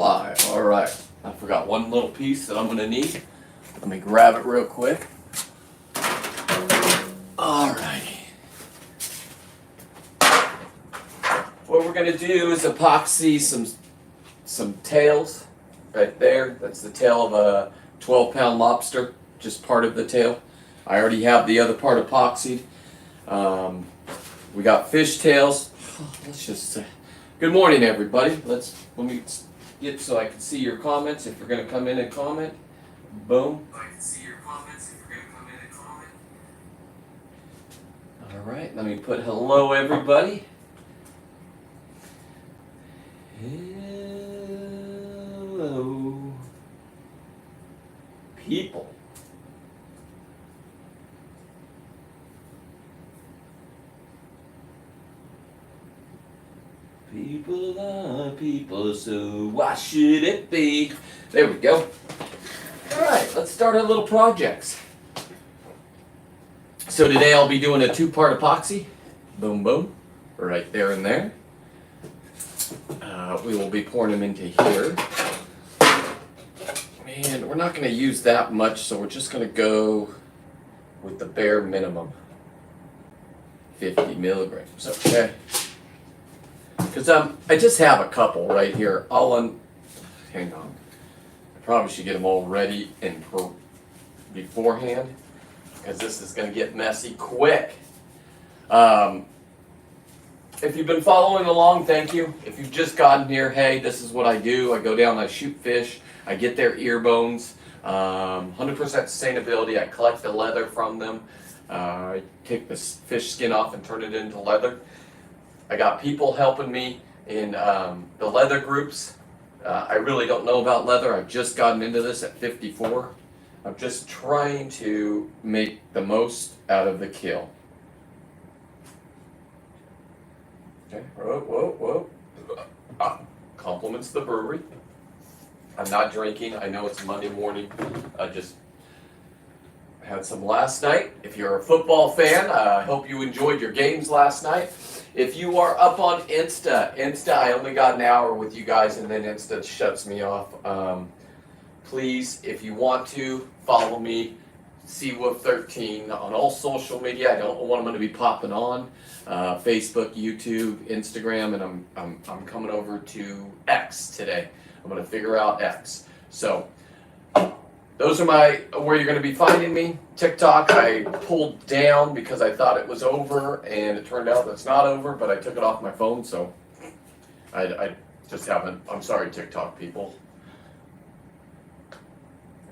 live. All right. I forgot one little piece that I'm going to need. Let me grab it real quick. All righty. What we're going to do is epoxy some tails right there. That's the tail of a 12-pound lobster, just part of the tail. I already have the other part epoxied. We got fish tails. Let's just good morning, everybody. Let me get so I can see your comments. If you're going to come in and comment, boom. I can see your comments. If you're going to come in and comment. All right. Let me put hello, everybody. Hello, people. People are people, so why should it be? There we go. All right, let's start our little projects. So today I'll be doing a two-part epoxy. Boom, boom, right there and there. We will be pouring them into here. And we're not going to use that much, so we're just going to go with the bare minimum. 50 milligrams, okay? Because I just have a couple right here. Hang on. I probably should get them all ready and beforehand, because this is going to get messy quick. If you've been following along, thank you. If you've just gotten here, hey, this is what I do. I go down, I shoot fish, I get their ear bones. 100% sustainability. I collect the leather from them. I take the fish skin off and turn it into leather. I got people helping me in the leather groups. I really don't know about leather. I've just gotten into this at 54. I'm just trying to make the most out of the kill. Okay, whoa. Compliments the brewery. I'm not drinking. I know it's Monday morning. I just had some last night. If you're a football fan, I hope you enjoyed your games last night. If you are up on Insta, I only got an hour with you guys and then Insta shuts me off. Please, if you want to, follow me, CWolf13 on all social media. I don't know what I'm going to be popping on. Facebook, YouTube, Instagram, and I'm coming over to X today. I'm going to figure out X. So those are where you're going to be finding me. TikTok I pulled down because I thought it was over, and it turned out it's not over, but I took it off my phone, so I just haven't. I'm sorry, TikTok people.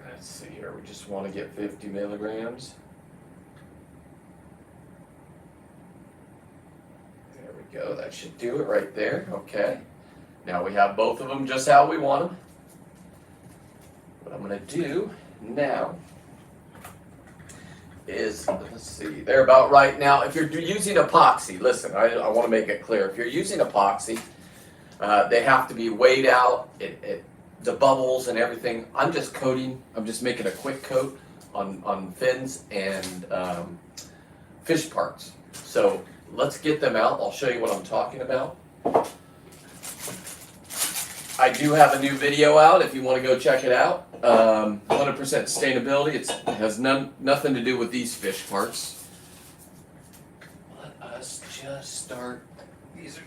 Let's see here. We just want to get 50 milligrams. There we go. That should do it right there. Okay. Now we have both of them just how we want them. What I'm going to do now is, let's see, they're about right now. If you're using epoxy, listen, I want to make it clear. If you're using epoxy, they have to be weighed out, the bubbles and everything. I'm just making a quick coat on fins and fish parts. So let's get them out. I'll show you what I'm talking about. I do have a new video out if you want to go check it out. 100% sustainability. It has nothing to do with these fish parts. Let us just start. These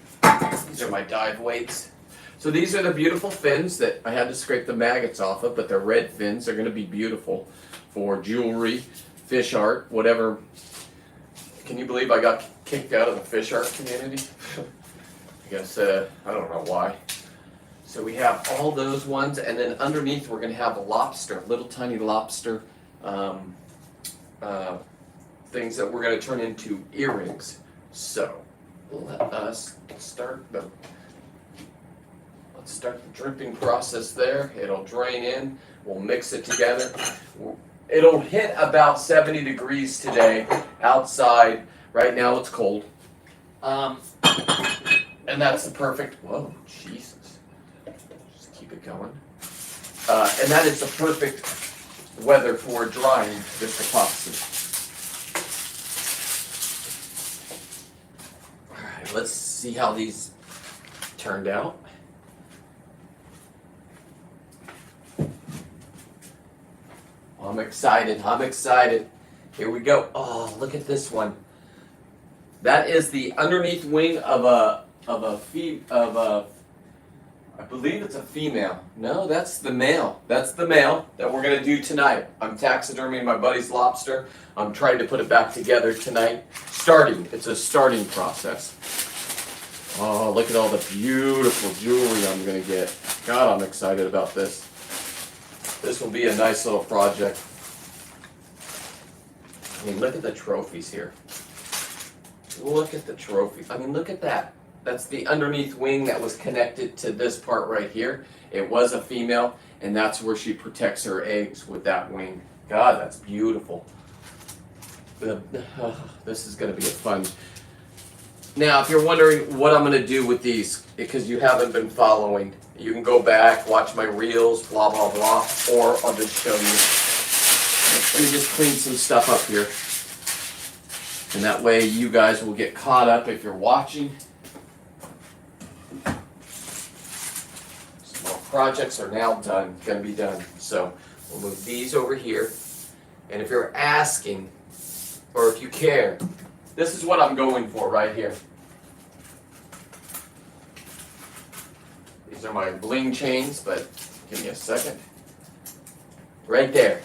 are my dive weights. So these are the beautiful fins that I had to scrape the maggots off of, but they're red fins. They're going to be beautiful for jewelry, fish art, whatever. Can you believe I got kicked out of the fish art community? I guess, I don't know why. So we have all those ones, and then underneath we're going to have a lobster, little tiny lobster things that we're going to turn into earrings. So let us start the dripping process there. It'll drain in. We'll mix it together. It'll hit about 70 degrees today outside. Right now it's cold. And that's the perfect, whoa, Jesus. Just keep it going. And that is the perfect weather for drying this epoxy. All right, let's see how these turned out. I'm excited. I'm excited. Here we go. Oh, look at this one. That is the underneath wing of a I believe it's a female. No, that's the male. That's the male that we're gonna do tonight. I'm taxidermying my buddy's lobster. I'm trying to put it back together tonight. It's a starting process. Oh, look at all the beautiful jewelry I'm gonna get. God, I'm excited about this. This will be a nice little project. I mean, look at the trophies here. Look at the trophy. I mean, look at that. That's the underneath wing that was connected to this part right here. It was a female, and that's where she protects her eggs with that wing. God, that's beautiful. This is going to be a fun. Now, if you're wondering what I'm going to do with these, because you haven't been following, you can go back, watch my reels, blah, blah, blah, or I'll just show you. Let me just clean some stuff up here. And that way you guys will get caught up if you're watching. Some more projects are now done, going to be done. So we'll move these over here. And if you're asking, or if you care, this is what I'm going for right here. These are my bling chains, but give me a second. Right there.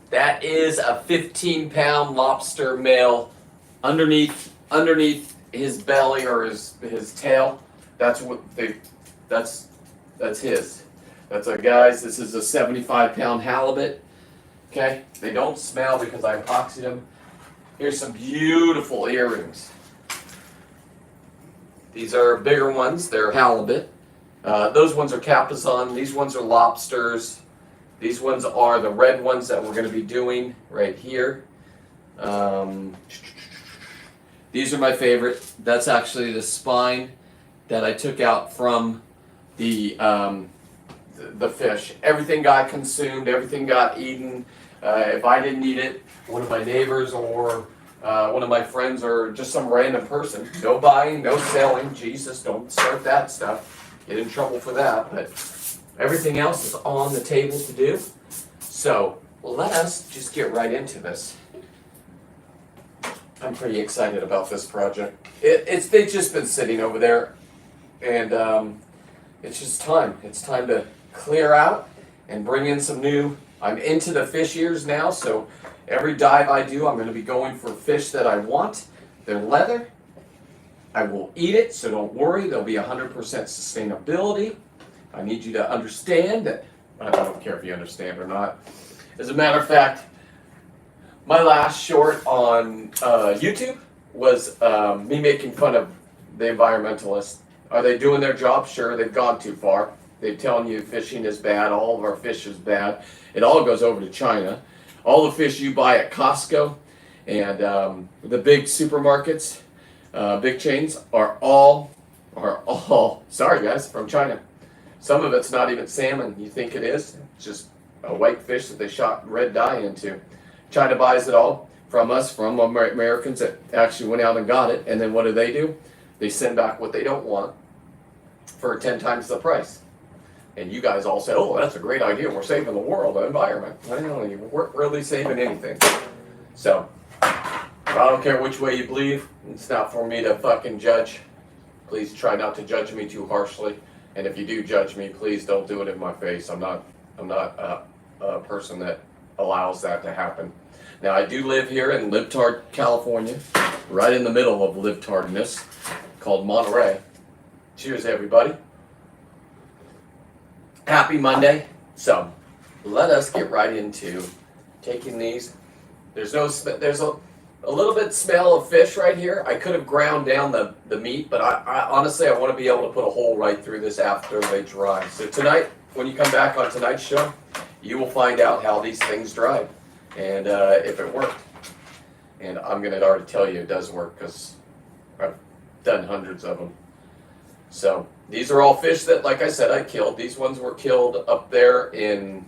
That is a 15-pound lobster male underneath his belly or his tail. That's what that's his. That's a guys. This is a 75-pound halibut. Okay, they don't smell because I epoxied them. Here's some beautiful earrings. These are bigger ones. They're halibut. Those ones are capizon. These ones are lobsters. These ones are the red ones that we're going to be doing right here. These are my favorite. That's actually the spine that I took out from the fish. Everything got consumed. Everything got eaten. If I didn't eat it, one of my neighbors or one of my friends or just some random person. No buying, no selling. Jesus, don't start that stuff. Get in trouble for that. But everything else is on the table to do. So let us just get right into this. I'm pretty excited about this project. They've just been sitting over there, and it's just time. It's time to clear out and bring in some new. I'm into the fish ears now, so every dive I do, I'm going to be going for fish that I want. They're leather. I will eat it, so don't worry. There'll be 100% sustainability. I need you to understand that. I don't care if you understand or not. As a matter of fact, my last short on YouTube was me making fun of the environmentalists. Are they doing their job? Sure, they've gone too far. They're telling you fishing is bad, all of our fish is bad. It all goes over to China. All the fish you buy at Costco and the big supermarkets, big chains, are all, sorry guys, from China. Some of it's not even salmon you think it is. It's just a white fish that they shot red dye into. China buys it all from us, from Americans that actually went out and got it. And then what do? They send back what they don't want for 10 times the price. And you guys all say, oh, that's a great idea. We're saving the world, the environment. Well, you weren't really saving anything. So, I don't care which way you believe. It's not for me to fucking judge. Please try not to judge me too harshly. And if you do judge me, please don't do it in my face. I'm not a person that allows that to happen. Now, I do live here in Libtard, California, right in the middle of libtardness, called Monterey. Cheers, everybody. Happy Monday. So, let us get right into taking these. There's a little bit smell of fish right here. I could have ground down the meat, but I honestly, I want to be able to put a hole right through this after they dry. So tonight, when you come back on tonight's show, you will find out how these things dried and if it worked. And I'm going to already tell you it does work because I've done hundreds of them. So these are all fish that, like I said, I killed. These ones were killed up there in,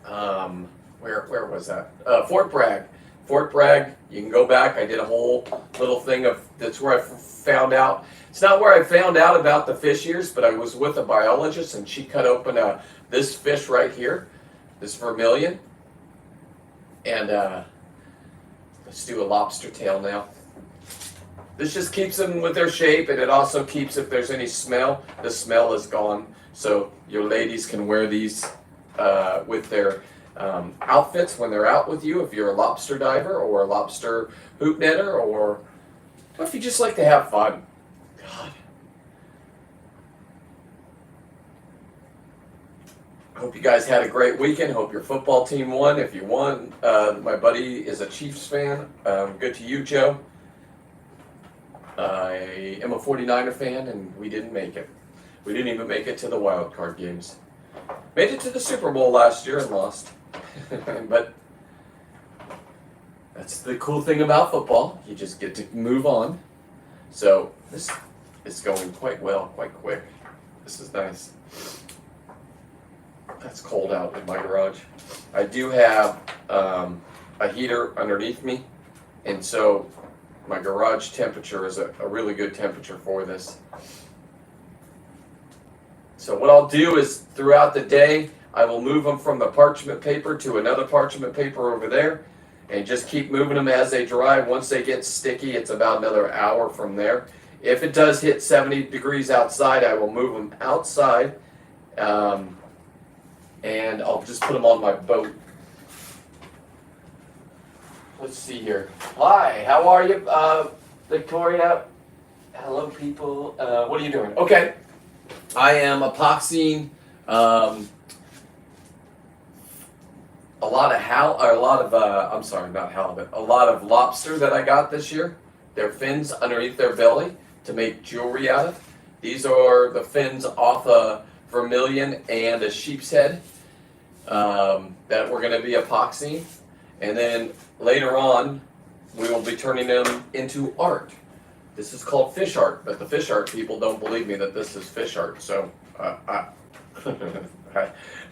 where was that? Fort Bragg. Fort Bragg, you can go back. I did a whole little thing of, that's where I found out. It's not where I found out about the fish ears, but I was with a biologist and she cut open this fish right here. this vermilion. And let's do a lobster tail now. This just keeps them with their shape, and it also keeps, if there's any smell, the smell is gone. So your ladies can wear these with their outfits when they're out with you, if you're a lobster diver or a lobster hoop netter, or if you just like to have fun. God. I hope you guys had a great weekend. Hope your football team won. If you won, my buddy is a Chiefs fan. Good to you, Joe. I am a 49er fan, and we didn't make it. We didn't even make it to the wild card games. Made it to the Super Bowl last year and lost. But that's the cool thing about football. You just get to move on. So this is going quite well, quite quick. This is nice. That's cold out in my garage. I do have a heater underneath me, and so my garage temperature is a really good temperature for this. So what I'll do is throughout the day, I will move them from the parchment paper to another parchment paper over there, and just keep moving them as they dry. Once they get sticky, it's about another hour from there. If it does hit 70 degrees outside, I will move them outside, and I'll just put them on my boat. Let's see here. Hi, how are you, Victoria? Hello, people. What are you doing? Okay, I am epoxying a lot of lobster that I got this year. Their fins underneath their belly to make jewelry out of. These are the fins off a vermilion and a sheep's head that we're going to be epoxying. And then later on, we will be turning them into art. This is called fish art, but the fish art people don't believe me that this is fish art. So I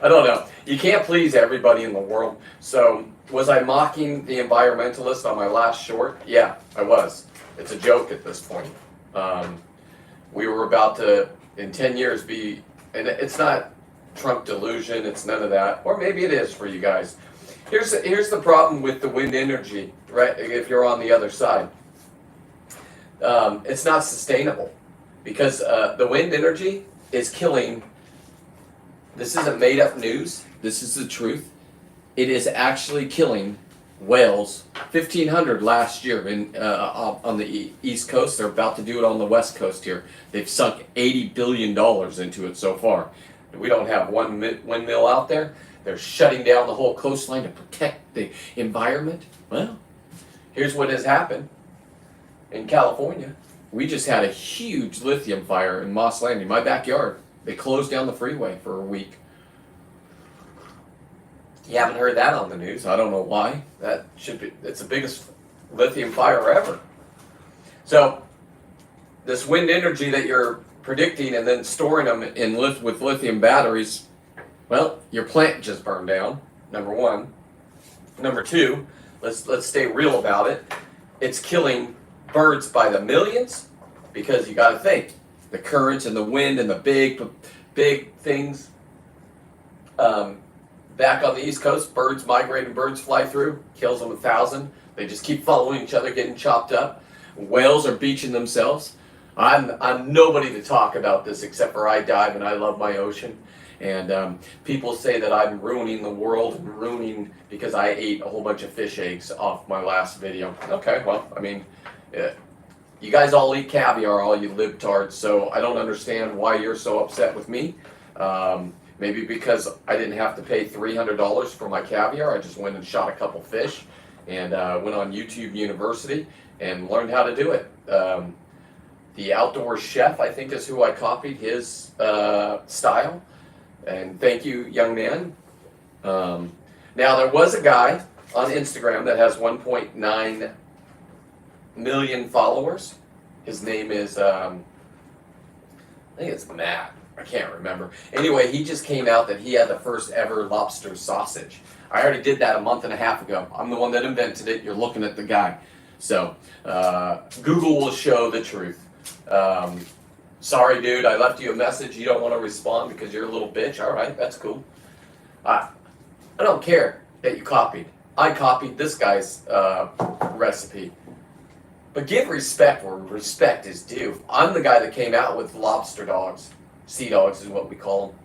don't know. You can't please everybody in the world. So was I mocking the environmentalist on my last short? Yeah, I was. It's a joke at this point. We were about to, in 10 years, be, and it's not Trump delusion, it's none of that. Or maybe it is for you guys. Here's the problem with the wind energy, right? If you're on the other side. It's not sustainable because the wind energy is killing. This isn't made up news. This is the truth. It is actually killing whales. 1,500 last year on the East Coast. They're about to do it on the West Coast here. They've sunk $80 billion into it so far. We don't have one windmill out there. They're shutting down the whole coastline to protect the environment. Well, here's what has happened. In California, we just had a huge lithium fire in Moss Landing, my backyard. They closed down the freeway for a week. You haven't heard that on the news. I don't know why. It's the biggest lithium fire ever. So this wind energy that you're predicting and then storing them with lithium batteries, well, your plant just burned down, number one. Number two, let's stay real about it. It's killing birds by the millions, because you got to think the currents and the wind and the big things back on the East Coast, birds migrating, birds fly through, kills them 1,000. They just keep following each other, getting chopped up. Whales are beaching themselves. I'm nobody to talk about this except for I dive and I love my ocean. And people say that I'm ruining the world and ruining because I ate a whole bunch of fish eggs off my last video. Okay, well, I mean, you guys all eat caviar, all you libtards, so I don't understand why you're so upset with me. Maybe because I didn't have to pay $300 for my caviar. I just went and shot a couple fish and went on YouTube University and learned how to do it. The Outdoor Chef, I think, is who I copied his style. And thank you, young man. Now, there was a guy on Instagram that has 1.9 million followers. His name is, I think it's Matt. I can't remember. Anyway, he just came out that he had the first ever lobster sausage. I already did that a month and a half ago. I'm the one that invented it. You're looking at the guy. So, Google will show the truth. Sorry, dude, I left you a message. You don't want to respond because you're a little bitch. All right, that's cool. I don't care that you copied. I copied this guy's recipe. But give respect where respect is due. I'm the guy that came out with lobster dogs. Sea dogs is what we call them.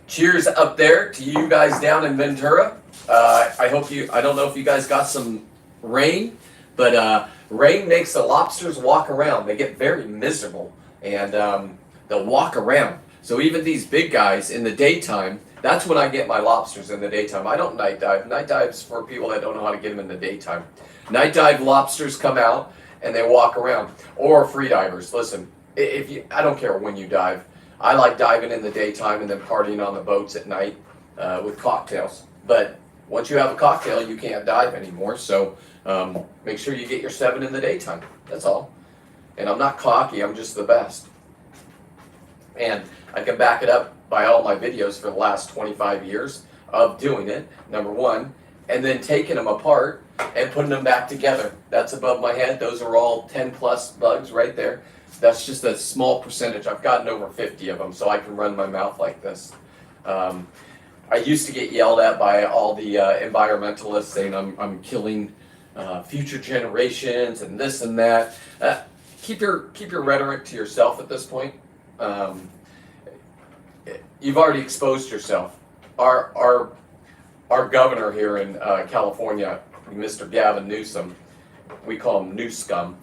Cheers up there to you guys down in Ventura. I don't know if you guys got some rain, but rain makes the lobsters walk around. They get very miserable, and they'll walk around. So even these big guys in the daytime, that's when I get my lobsters in the daytime. I don't night dive. Night dive's for people that don't know how to get them in the daytime. Night dive lobsters come out and they walk around. Or free divers. Listen, I don't care when you dive. I like diving in the daytime and then partying on the boats at night with cocktails. But once you have a cocktail, you can't dive anymore. So make sure you get your 7 in the daytime. That's all. And I'm not cocky. I'm just the best. And I can back it up by all my videos for the last 25 years of doing it, number one, and then taking them apart and putting them back together. That's above my head. Those are all 10 plus bugs right there. That's just a small percentage. I've gotten over 50 of them, so I can run my mouth like this. I used to get yelled at by all the environmentalists saying I'm killing future generations and this and that. Keep your rhetoric to yourself at this point. You've already exposed yourself. Our governor here in California, Mr. Gavin Newsom, we call him Newscum.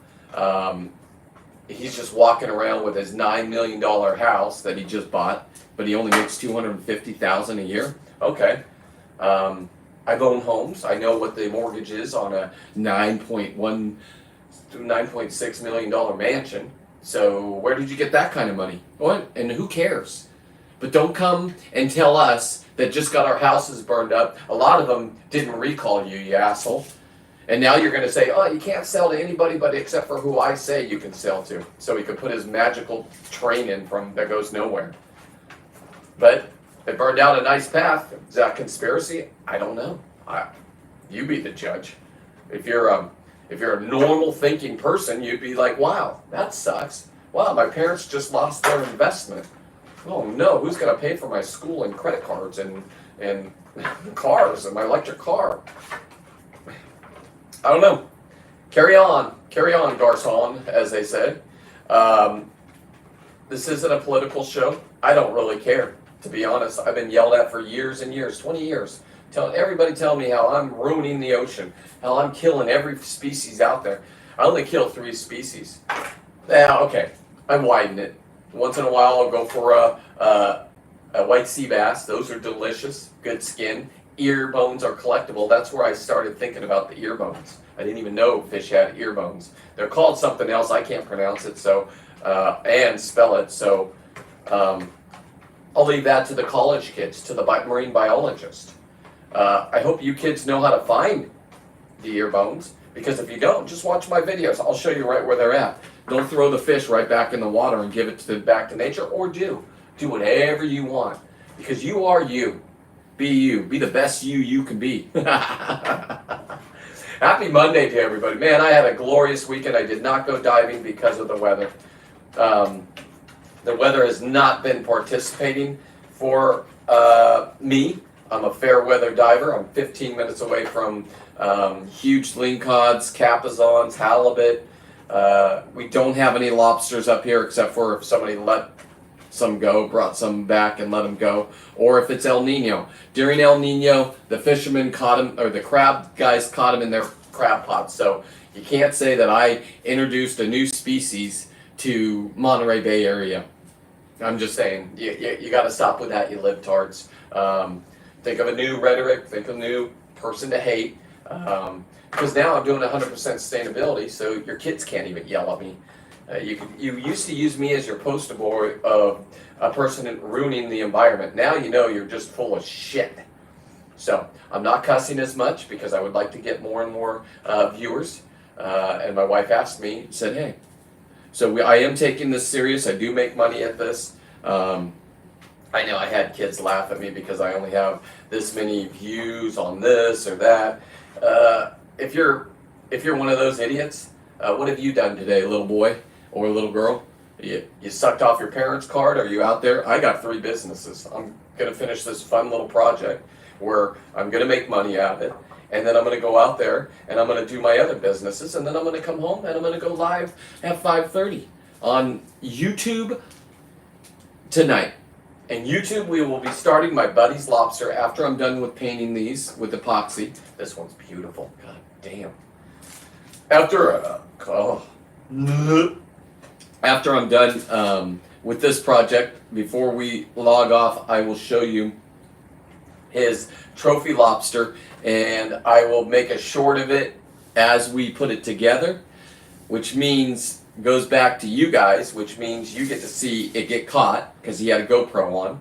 He's just walking around with his $9 million house that he just bought, but he only makes $250,000 a year. Okay. I've owned homes. I know what the mortgage is on a $9.6 million mansion. So where did you get that kind of money? What? And who cares? But don't come and tell us that just got our houses burned up. A lot of them didn't recall you, you asshole. And now you're going to say, oh, you can't sell to anybody but except for who I say you can sell to. So he could put his magical train in from that goes nowhere. But it burned down a nice path. Is that conspiracy? I don't know. You be the judge. If you're a normal thinking person, you'd be like, wow, that sucks. Wow, my parents just lost their investment. Oh no, who's going to pay for my school and credit cards and cars and my electric car? I don't know. Carry on, garçon, as they said. This isn't a political show. I don't really care, to be honest. I've been yelled at for years and years, 20 years. Everybody tell me how I'm ruining the ocean, how I'm killing every species out there. I only kill 3 species. Yeah, okay, I widen it. Once in a while I'll go for a white sea bass. Those are delicious, good skin. Ear bones are collectible. That's where I started thinking about the ear bones. I didn't even know fish had ear bones. They're called something else. I can't pronounce it and spell it. So I'll leave that to the college kids, to the marine biologist. I hope you kids know how to find the ear bones, because if you don't, just watch my videos. I'll show you right where they're at. Don't throw the fish right back in the water and give it back to nature, or do whatever you want, because you are you. Be you. Be the best you can be. Happy Monday to everybody. Man, I had a glorious weekend. I did not go diving because of the weather. The weather has not been participating for me. I'm a fair weather diver. I'm 15 minutes away from huge lingcods, capizons, halibut. We don't have any lobsters up here except for if somebody let some go, brought some back and let them go, or if it's El Nino. During El Nino, the fishermen caught them, or the crab guys caught them in their crab pots. So you can't say that I introduced a new species to Monterey Bay area. I'm just saying, you got to stop with that, you libtards. Think of a new rhetoric, think of a new person to hate. Because now I'm doing 100% sustainability, so your kids can't even yell at me. You used to use me as your poster boy of a person ruining the environment. Now you know you're just full of shit. So I'm not cussing as much because I would like to get more and more viewers. And my wife asked me, said, hey. So I am taking this serious. I do make money at this. I know I had kids laugh at me because I only have this many views on this or that. If you're one of those idiots, what have you done today, little boy or little girl? You sucked off your parents' card? Are you out there? I got 3 businesses. I'm going to finish this fun little project where I'm going to make money out of it. And then I'm going to go out there and I'm going to do my other businesses. And then I'm going to come home and I'm going to go live at 5:30 on YouTube tonight. And YouTube, we will be starting my buddy's Lobster after I'm done with painting these with epoxy. This one's beautiful. God damn. After I'm done with this project, before we log off, I will show you his trophy lobster, and I will make a short of it as we put it together, which means goes back to you guys, which means you get to see it get caught because he had a GoPro on,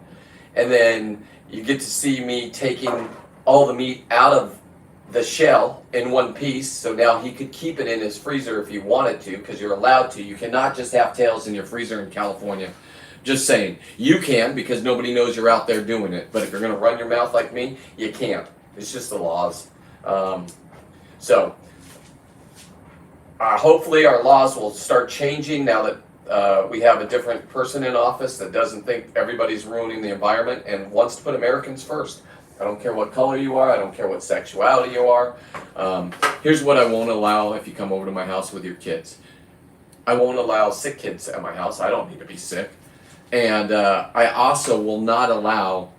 and then you get to see me taking all the meat out of the shell in one piece, so now he could keep it in his freezer if he wanted to, because you're allowed to. You cannot just have tails in your freezer in California. Just saying. You can, because nobody knows you're out there doing it, but if you're going to run your mouth like me, you can't. It's just the laws. Hopefully our laws will start changing now that we have a different person in office that doesn't think everybody's ruining the environment and wants to put Americans first. I don't care what color you are. I don't care what sexuality you are. Here's what I won't allow if you come over to my house with your kids. I won't allow sick kids at my house. I don't need to be sick. And I also will not allow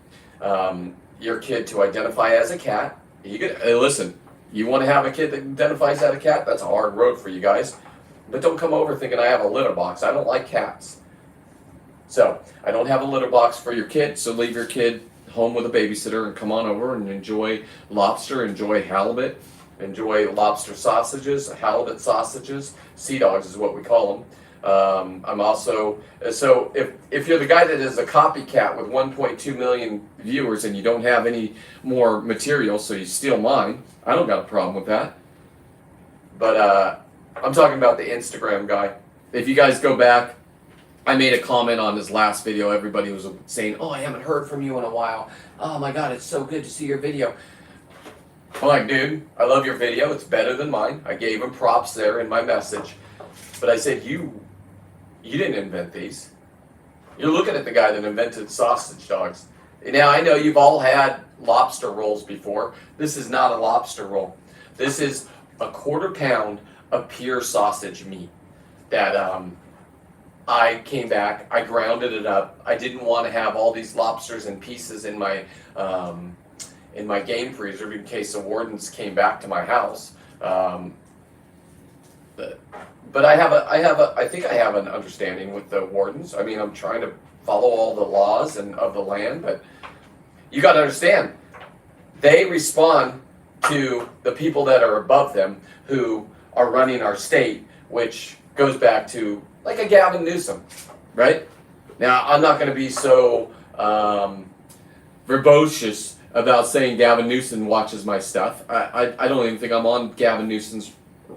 your kid to identify as a cat. Listen, you want to have a kid that identifies as a cat? That's a hard road for you guys. But don't come over thinking I have a litter box. I don't like cats. So I don't have a litter box for your kid, so leave your kid home with a babysitter and come on over and enjoy lobster, enjoy halibut, enjoy lobster sausages, halibut sausages. Sea dogs is what we call them. I'm also, so if you're the guy that is a copycat with 1.2 million viewers and you don't have any more material, so you steal mine, I don't got a problem with that. But I'm talking about the Instagram guy. If you guys go back, I made a comment on his last video. Everybody was saying, oh, I haven't heard from you in a while. Oh my God, it's so good to see your video. I'm like, dude, I love your video. It's better than mine. I gave him props there in my message. But I said, you didn't invent these. You're looking at the guy that invented sausage dogs. Now, I know you've all had lobster rolls before. This is not a lobster roll. This is a 1/4 pound of pure sausage meat that I came back, I grounded it up. I didn't want to have all these lobsters and pieces in my game freezer in case the wardens came back to my house. But I think I have an understanding with the wardens. I mean, I'm trying to follow all the laws of the land, but you got to understand, they respond to the people that are above them who are running our state, which goes back to like a Gavin Newsom, right? Now, I'm not going to be so verbose about saying Gavin Newsom watches my stuff. I don't even think I'm on Gavin Newsom's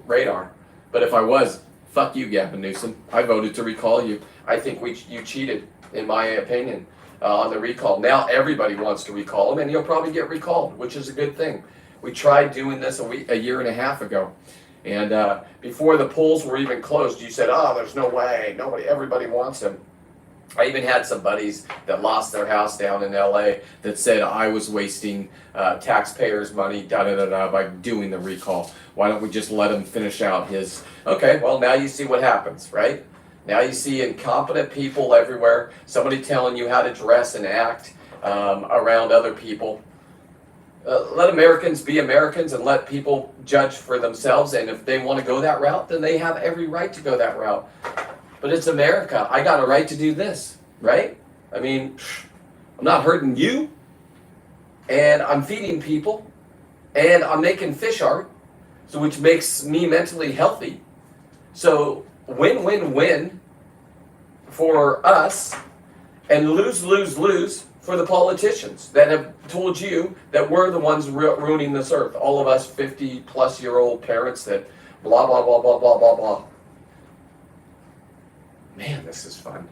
radar. But if I was, fuck you, Gavin Newsom. I voted to recall you. I think you cheated, in my opinion, on the recall. Now everybody wants to recall him, and he'll probably get recalled, which is a good thing. We tried doing this a year and a half ago. And before the polls were even closed, you said, oh, there's no way. Everybody wants him. I even had some buddies that lost their house down in LA that said I was wasting taxpayers' money by doing the recall. Why don't we just let him finish out his... Okay, well, now you see what happens, right? Now you see incompetent people everywhere, somebody telling you how to dress and act around other people. Let Americans be Americans and let people judge for themselves, and if they want to go that route, then they have every right to go that route. But it's America. I got a right to do this, right? I mean, I'm not hurting you, and I'm feeding people, and I'm making fish art, so which makes me mentally healthy. So win-win-win for us, and lose-lose-lose for the politicians that have told you that we're the ones ruining this earth. All of us 50-plus-year-old parents that blah, blah, blah, blah, blah, blah, blah. Man, this is fun.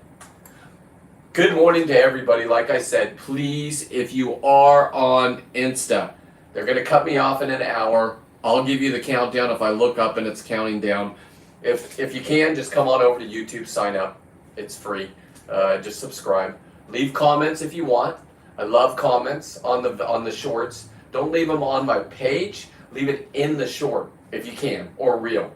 Good morning to everybody. Like I said, please, if you are on Insta, they're going to cut me off in an hour. I'll give you the countdown if I look up and it's counting down. If you can, just come on over to YouTube, sign up. It's free. Just subscribe. Leave comments if you want. I love comments on the shorts. Don't leave them on my page. Leave it in the short if you can, or reel.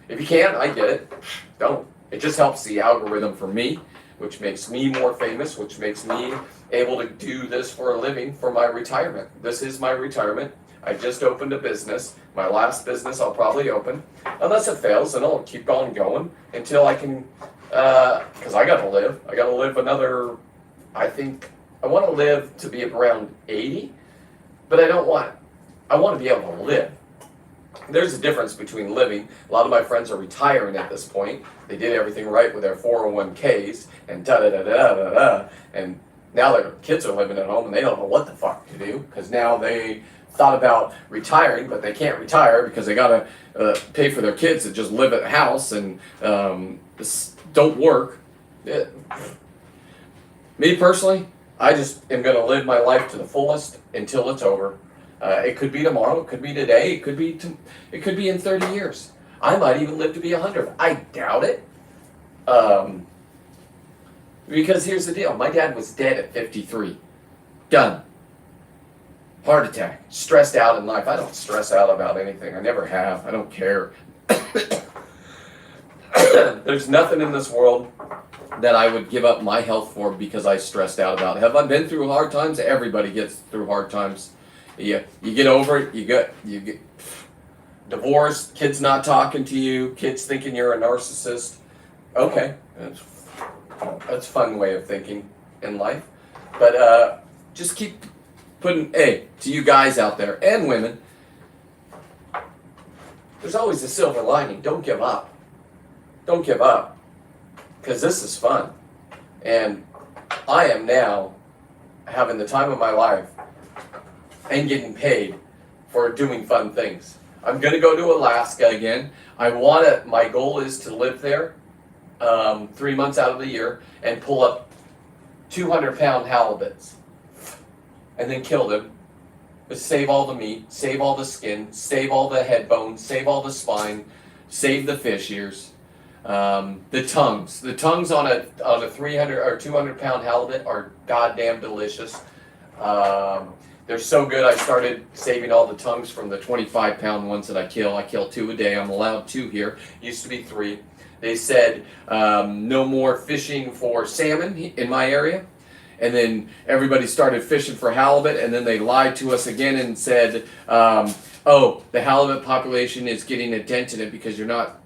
If you can't, I get it. Don't. It just helps the algorithm for me, which makes me more famous, which makes me able to do this for a living for my retirement. This is my retirement. I just opened a business. My last business I'll probably open. Unless it fails, then I'll keep on going until I can, because I gotta live. I gotta live another, I think, I want to live to be around 80, but I want to be able to live. There's a difference between living. A lot of my friends are retiring at this point. They did everything right with their 401ks and da-da-da-da-da-da, and now their kids are living at home and they don't know what the fuck to do, because now they thought about retiring, but they can't retire because they gotta pay for their kids to just live at the house and don't work. Me personally, I just am gonna live my life to the fullest until it's over. It could be tomorrow, it could be today, it could be in 30 years. I might even live to be 100. I doubt it. Because here's the deal, my dad was dead at 53. Done. Heart attack. Stressed out in life. I don't stress out about anything. I never have. I don't care. There's nothing in this world that I would give up my health for because I stressed out about it. Have I been through hard times? Everybody gets through hard times. You get over it. You get divorced. Kids not talking to you. Kids thinking you're a narcissist. Okay, that's a fun way of thinking in life. But just keep putting, hey, to you guys out there and women, there's always a silver lining. Don't give up. Don't give up. Because this is fun. And I am now having the time of my life and getting paid for doing fun things. I'm going to go to Alaska again. My goal is to live there 3 months out of the year and pull up 200-pound halibuts and then kill them. Save all the meat, save all the skin, save all the head bones, save all the spine, save the fish ears. The tongues on a 300 or 200-pound halibut are goddamn delicious. They're so good. I started saving all the tongues from the 25-pound ones that I kill. I kill 2 a day. I'm allowed 2 here. Used to be 3. They said no more fishing for salmon in my area. And then everybody started fishing for halibut, and then they lied to us again and said, oh, the halibut population is getting a dent in it because you're not.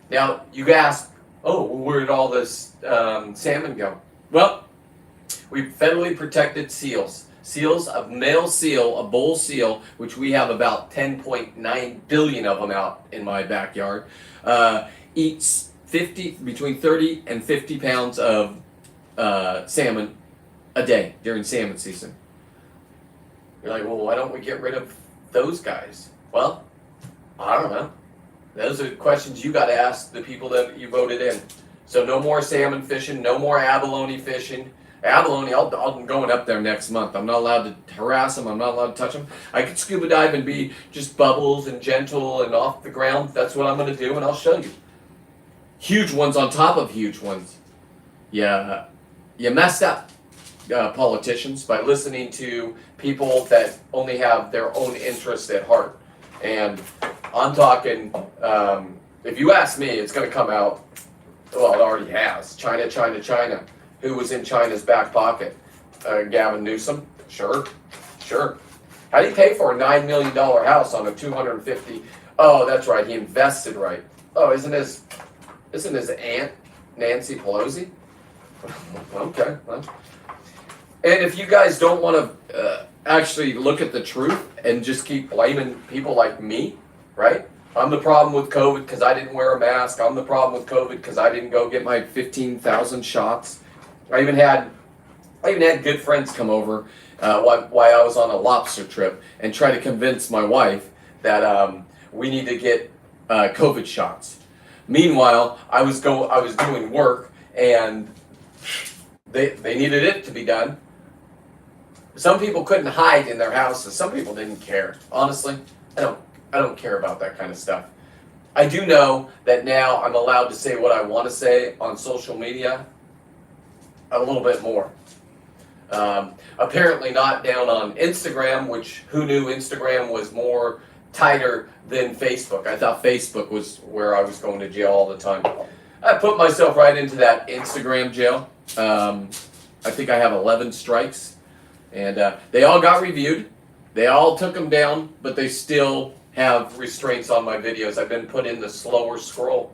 Now, you ask, oh, where did all this salmon go? Well, we've federally protected seals. Seals, a male seal, a bull seal, which we have about 10.9 billion of them out in my backyard, eats between 30 and 50 pounds of salmon a day during salmon season. You're like, well, why don't we get rid of those guys? Well, I don't know. Those are questions you got to ask the people that you voted in. So no more salmon fishing, no more abalone fishing. Abalone, I'm going up there next month. I'm not allowed to harass them. I'm not allowed to touch them. I could scuba dive and be just bubbles and gentle and off the ground. That's what I'm going to do, and I'll show you. Huge ones on top of huge ones. Yeah, you messed up, politicians, by listening to people that only have their own interest at heart. And I'm talking, if you ask me, it's going to come out, well, it already has. China. Who was in China's back pocket? Gavin Newsom? Sure. How do you pay for a $9 million house on a 250? Oh, that's right, he invested right. Oh, isn't his aunt Nancy Pelosi? Okay. Well. And if you guys don't want to actually look at the truth and just keep blaming people like me, right? I'm the problem with COVID because I didn't wear a mask. I'm the problem with COVID because I didn't go get my 15,000 shots. I even had good friends come over while I was on a lobster trip and try to convince my wife that we need to get COVID shots. Meanwhile, I was doing work and they needed it to be done. Some people couldn't hide in their houses. Some people didn't care. Honestly, I don't care about that kind of stuff. I do know that now I'm allowed to say what I want to say on social media a little bit more. Apparently not down on Instagram, which who knew Instagram was more tighter than Facebook. I thought Facebook was where I was going to jail all the time. I put myself right into that Instagram jail. I think I have 11 strikes, and they all got reviewed. They all took them down, but they still have restraints on my videos. I've been put in the slower scroll.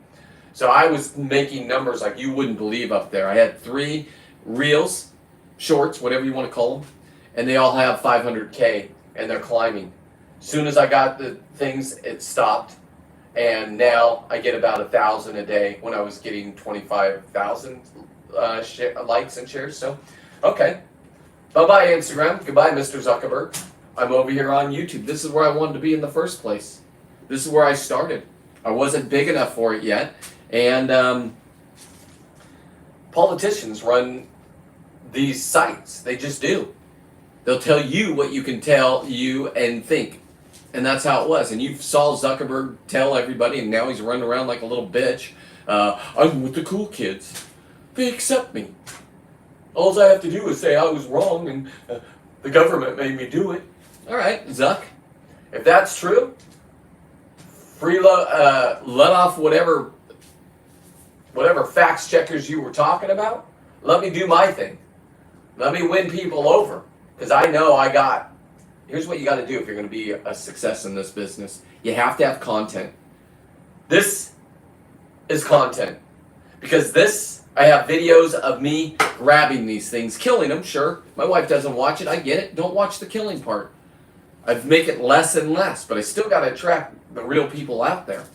So I was making numbers like you wouldn't believe up there. I had 3 reels, shorts, whatever you want to call them, and they all have 500K, and they're climbing. As soon as I got the things, it stopped, and now I get about 1,000 a day when I was getting 25,000 likes and shares. So, okay. Bye-bye, Instagram. Goodbye, Mr. Zuckerberg. I'm over here on YouTube. This is where I wanted to be in the first place. This is where I started. I wasn't big enough for it yet, and politicians run these sites. They just do. They'll tell you what you can tell you and think. And that's how it was. And you saw Zuckerberg tell everybody, and now he's running around like a little bitch. I'm with the cool kids. They accept me. All I have to do is say I was wrong, and the government made me do it. All right, Zuck. If that's true, let off whatever fact checkers you were talking about. Let me do my thing. Let me win people over, because I know I got. Here's what you got to do if you're going to be a success in this business. You have to have content. This is content, because I have videos of me grabbing these things, killing them. Sure, my wife doesn't watch it. I get it. Don't watch the killing part. I make it less and less, but I still got to attract the real people out there.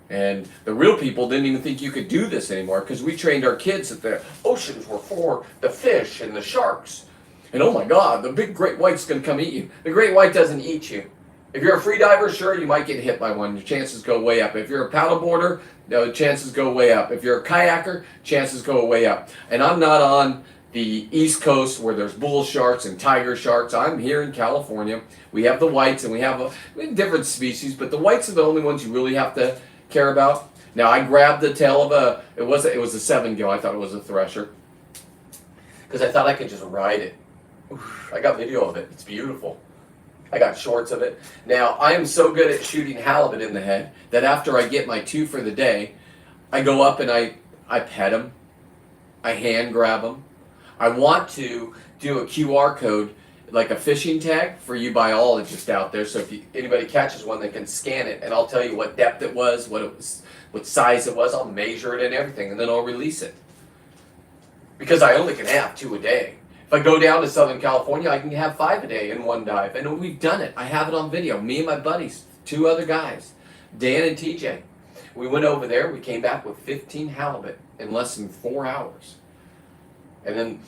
And the real people didn't even think you could do this anymore, because we trained our kids that the oceans were for the fish and the sharks. And oh my God, the big great white's going to come eat you. The great white doesn't eat you. If you're a free diver, sure, you might get hit by one. Your chances go way up. If you're a paddleboarder, the chances go way up. If you're a kayaker, chances go way up. And I'm not on the East Coast where there's bull sharks and tiger sharks. I'm here in California. We have the whites, and we have different species, but the whites are the only ones you really have to care about. Now, I grabbed the tail of it was a 7-gill. I thought it was a thresher, because I thought I could just ride it. Oof, I got video of it. It's beautiful. I got shorts of it. Now, I am so good at shooting halibut in the head that after I get my 2 for the day, I go up and I pet them. I hand grab them. I want to do a QR code, like a fishing tag for you biologists out there. So if anybody catches one, they can scan it, and I'll tell you what depth it was, what size it was. I'll measure it and everything, and then I'll release it. Because I only can have 2 a day. If I go down to Southern California, I can have 5 a day in one dive. And we've done it. I have it on video. Me and my buddies, 2 other guys, Dan and TJ. We went over there. We came back with 15 halibut in less than 4 hours. And then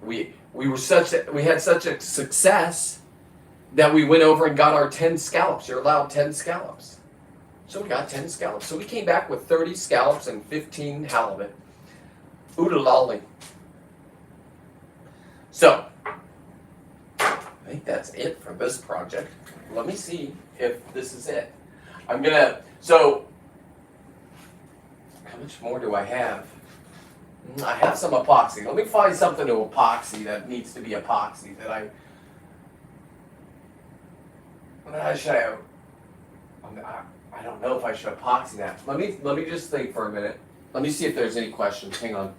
we had such a success that we went over and got our 10 scallops. You're allowed 10 scallops. So we got 10 scallops. So we came back with 30 scallops and 15 halibut. Oodalolly. So, I think that's it for this project. Let me see if this is it. So, how much more do I have? I have some epoxy. Let me find something to epoxy that needs to be epoxy that I don't know if I should epoxy that. Let me just think for a minute. Let me see if there's any questions. Hang on.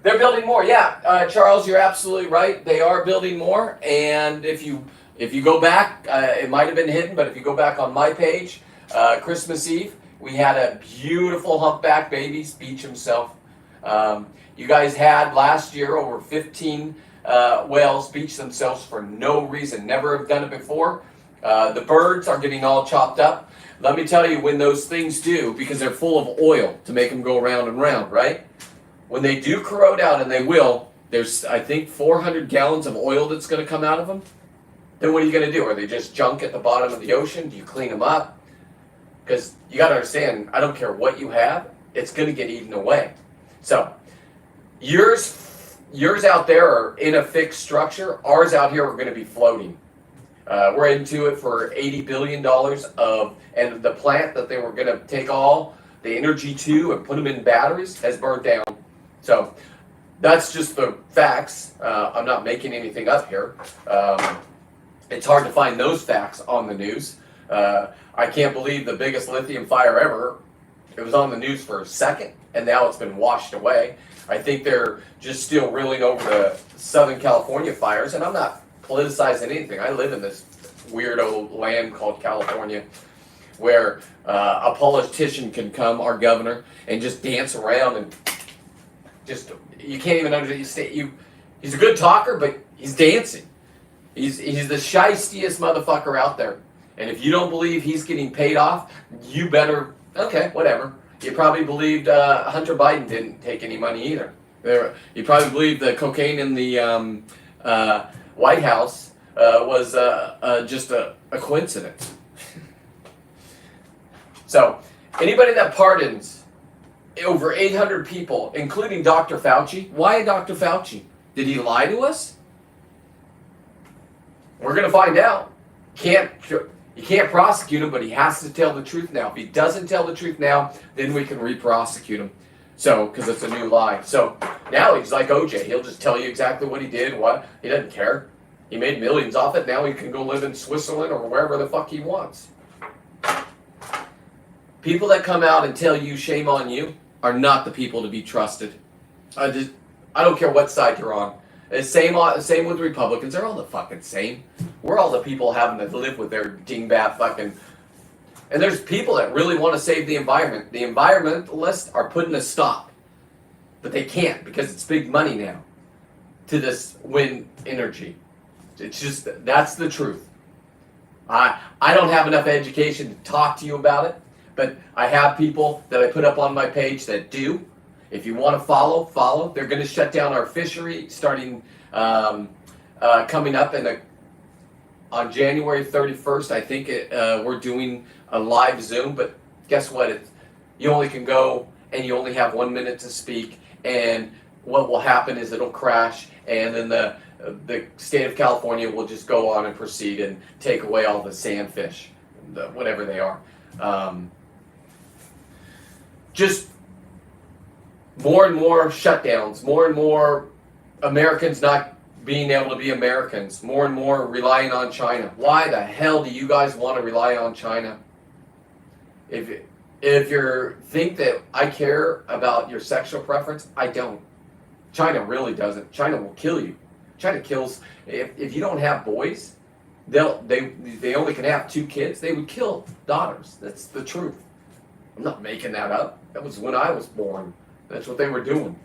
They're building more, yeah. Charles, you're absolutely right. They are building more, and if you go back, it might have been hidden, but if you go back on my page, Christmas Eve, we had a beautiful humpback baby beach himself. You guys had last year over 15 whales beach themselves for no reason. Never have done it before. The birds are getting all chopped up. Let me tell you, when those things do, because they're full of oil to make them go round and round, right? When they do corrode out, and they will, there's, I think, 400 gallons of oil that's going to come out of them. Then what are you going to do? Are they just junk at the bottom of the ocean? Do you clean them up? Because you got to understand, I don't care what you have, it's going to get eaten away. So, yours out there are in a fixed structure. Ours out here are going to be floating. We're into it for $80 billion and the plant that they were going to take all the energy to and put them in batteries has burned down. So that's just the facts. I'm not making anything up here. It's hard to find those facts on the news. I can't believe the biggest lithium fire ever, it was on the news for a second, and now it's been washed away. I think they're just still reeling over the Southern California fires, and I'm not politicizing anything. I live in this weirdo land called California, where a politician can come, our governor, and just dance around and just, you can't even understand. He's a good talker, but he's dancing. He's the shystiest motherfucker out there. And if you don't believe he's getting paid off, you better, okay, whatever. You probably believed Hunter Biden didn't take any money either. You probably believed the cocaine in the White House was just a coincidence. So, anybody that pardons over 800 people, including Dr. Fauci, why Dr. Fauci? Did he lie to us? We're going to find out. You can't prosecute him, but he has to tell the truth now. If he doesn't tell the truth now, then we can re-prosecute him. So, because it's a new lie. So, now he's like OJ. He'll just tell you exactly what he did, what. He doesn't care. He made millions off it. Now he can go live in Switzerland or wherever the fuck he wants. People that come out and tell you shame on you are not the people to be trusted. I don't care what side you're on. Same with Republicans. They're all the fucking same. We're all the people having to live with their dingbat fucking... And there's people that really want to save the environment. The environmentalists are putting a stop. But they can't because it's big money now to this wind energy. It's just, that's the truth. I don't have enough education to talk to you about it, but I have people that I put up on my page that do. If you want to follow. They're going to shut down our fishery starting coming up on January 31st. I think we're doing a live Zoom, but guess what? You only can go and you only have 1 minute to speak, and what will happen is it'll crash, and then the state of California will just go on and proceed and take away all the sandfish, whatever they are. Just more and more shutdowns, more and more Americans not being able to be Americans, more and more relying on China. Why the hell do you guys want to rely on China? If you think that I care about your sexual preference, I don't. China really doesn't. China will kill you. China kills. If you don't have boys, they only can have 2 kids. They would kill daughters. That's the truth. I'm not making that up. That was when I was born. That's what they were doing.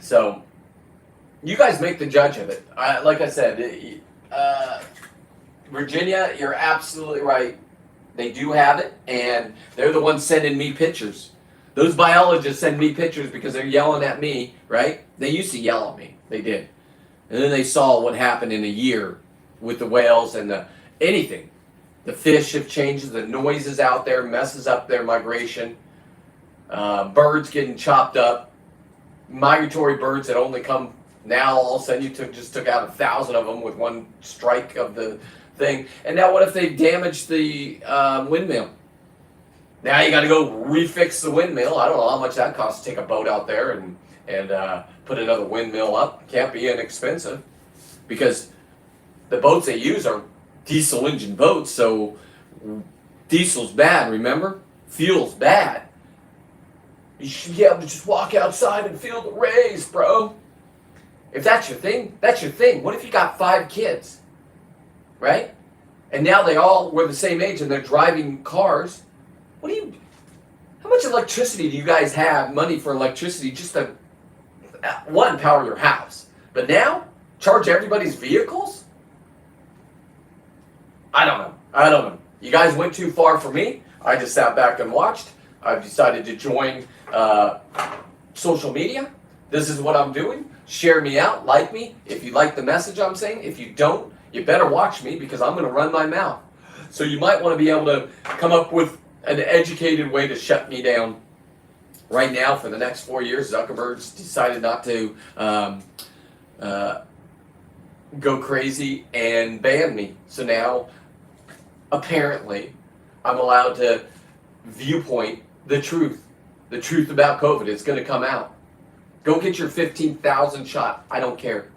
So, you guys make the judge of it. Like I said, Virginia, you're absolutely right. They do have it, and they're the ones sending me pictures. Those biologists send me pictures because they're yelling at me, right? They used to yell at me. They did. And then they saw what happened in a year with the whales and anything. The fish have changed. The noises out there messes up their migration. Birds getting chopped up. Migratory birds that only come now. All of a sudden you just took out 1,000 of them with one strike of the thing. And now what if they damage the windmill? Now you got to go refix the windmill. I don't know how much that costs to take a boat out there and put another windmill up. Can't be inexpensive because the boats they use are diesel engine boats. So diesel's bad, remember? Fuel's bad. You should be able to just walk outside and feel the rays, bro. If that's your thing, that's your thing. What if you got 5 kids, right? And now they all were the same age and they're driving cars. How much electricity do you guys have, money for electricity, just to, one, power your house? But now, charge everybody's vehicles? I don't know. You guys went too far for me. I just sat back and watched. I've decided to join social media. This is what I'm doing. Share me out, like me. If you like the message I'm saying. If you don't, you better watch me because I'm going to run my mouth. So you might want to be able to come up with an educated way to shut me down. Right now, for the next 4 years, Zuckerberg's decided not to go crazy and ban me. So now, apparently, I'm allowed to viewpoint the truth. The truth about COVID is going to come out. Go get your 15,000 shot. I don't care.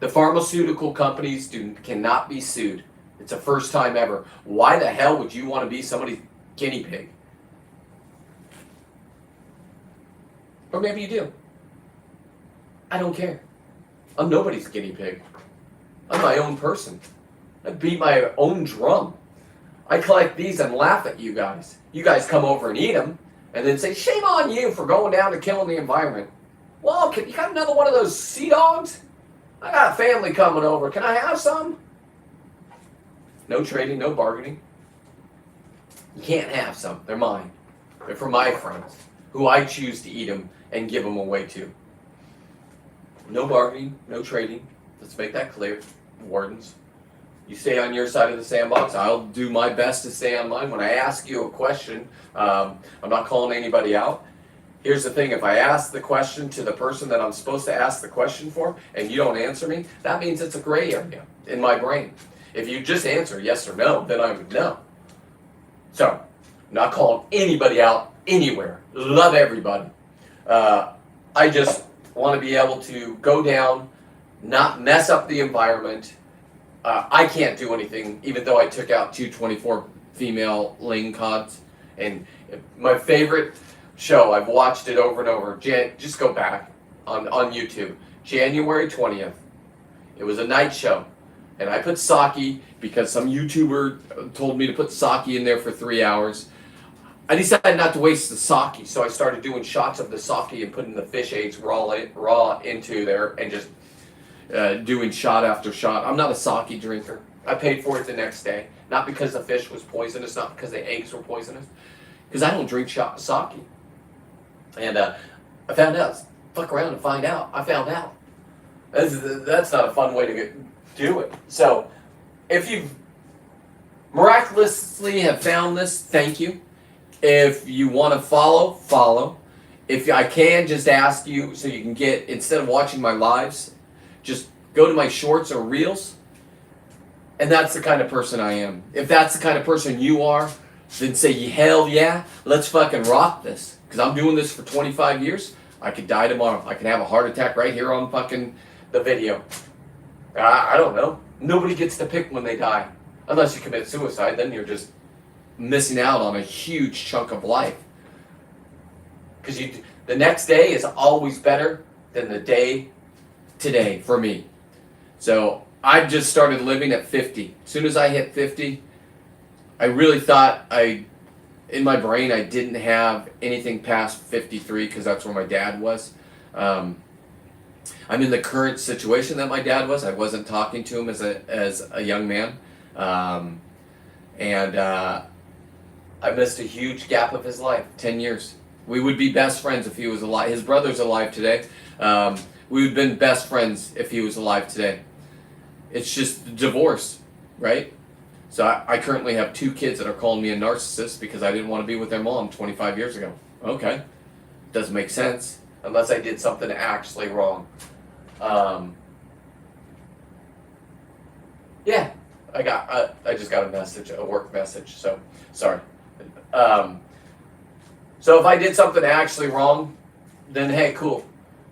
The pharmaceutical companies cannot be sued. It's the first time ever. Why the hell would you want to be somebody's guinea pig? Or maybe you do. I don't care. I'm nobody's guinea pig. I'm my own person. I beat my own drum. I collect these and laugh at you guys. You guys come over and eat them and then say, shame on you for going down and killing the environment. Well, you got another one of those sea dogs? I got a family coming over. Can I have some? No trading, no bargaining. You can't have some. They're mine. They're for my friends, who I choose to eat them and give them away to. No bargaining, no trading. Let's make that clear, wardens. You stay on your side of the sandbox. I'll do my best to stay on mine. When I ask you a question, I'm not calling anybody out. Here's the thing, if I ask the question to the person that I'm supposed to ask the question for, and you don't answer me, that means it's a gray area in my brain. If you just answer yes or no, then I would know. So, I'm not calling anybody out anywhere. Love everybody. I just want to be able to go down, not mess up the environment. I can't do anything, even though I took out 224 female ling cods. And my favorite show, I've watched it over and over. Just go back on YouTube. January 20th. It was a night show. And I put sake because some YouTuber told me to put sake in there for 3 hours. I decided not to waste the sake, so I started doing shots of the sake and putting the fish eggs raw into there and just doing shot after shot. I'm not a sake drinker. I paid for it the next day. Not because the fish was poisonous, not because the eggs were poisonous. Because I don't drink sake. And I found out. Fuck around and find out. I found out. That's not a fun way to do it. So, if you miraculously have found this, thank you. If you want to follow. If I can just ask you so you can get, instead of watching my lives, just go to my shorts or reels. And that's the kind of person I am. If that's the kind of person you are, then say, hell yeah, let's fucking rock this. Because I'm doing this for 25 years. I could die tomorrow. I can have a heart attack right here on fucking the video. I don't know. Nobody gets to pick when they die. Unless you commit suicide, then you're just missing out on a huge chunk of life. Because the next day is always better than the day today for me. So I just started living at 50. As soon as I hit 50, I really thought in my brain I didn't have anything past 53 because that's where my dad was. I'm in the current situation that my dad was. I wasn't talking to him as a young man. I missed a huge gap of his life, 10 years. We would be best friends if he was alive. His brother's alive today. We would have been best friends if he was alive today. It's just divorce, right? So I currently have 2 kids that are calling me a narcissist because I didn't want to be with their mom 25 years ago. Okay. Doesn't make sense unless I did something actually wrong. Yeah, I just got a message, a work message, so sorry. So if I did something actually wrong, then hey, cool.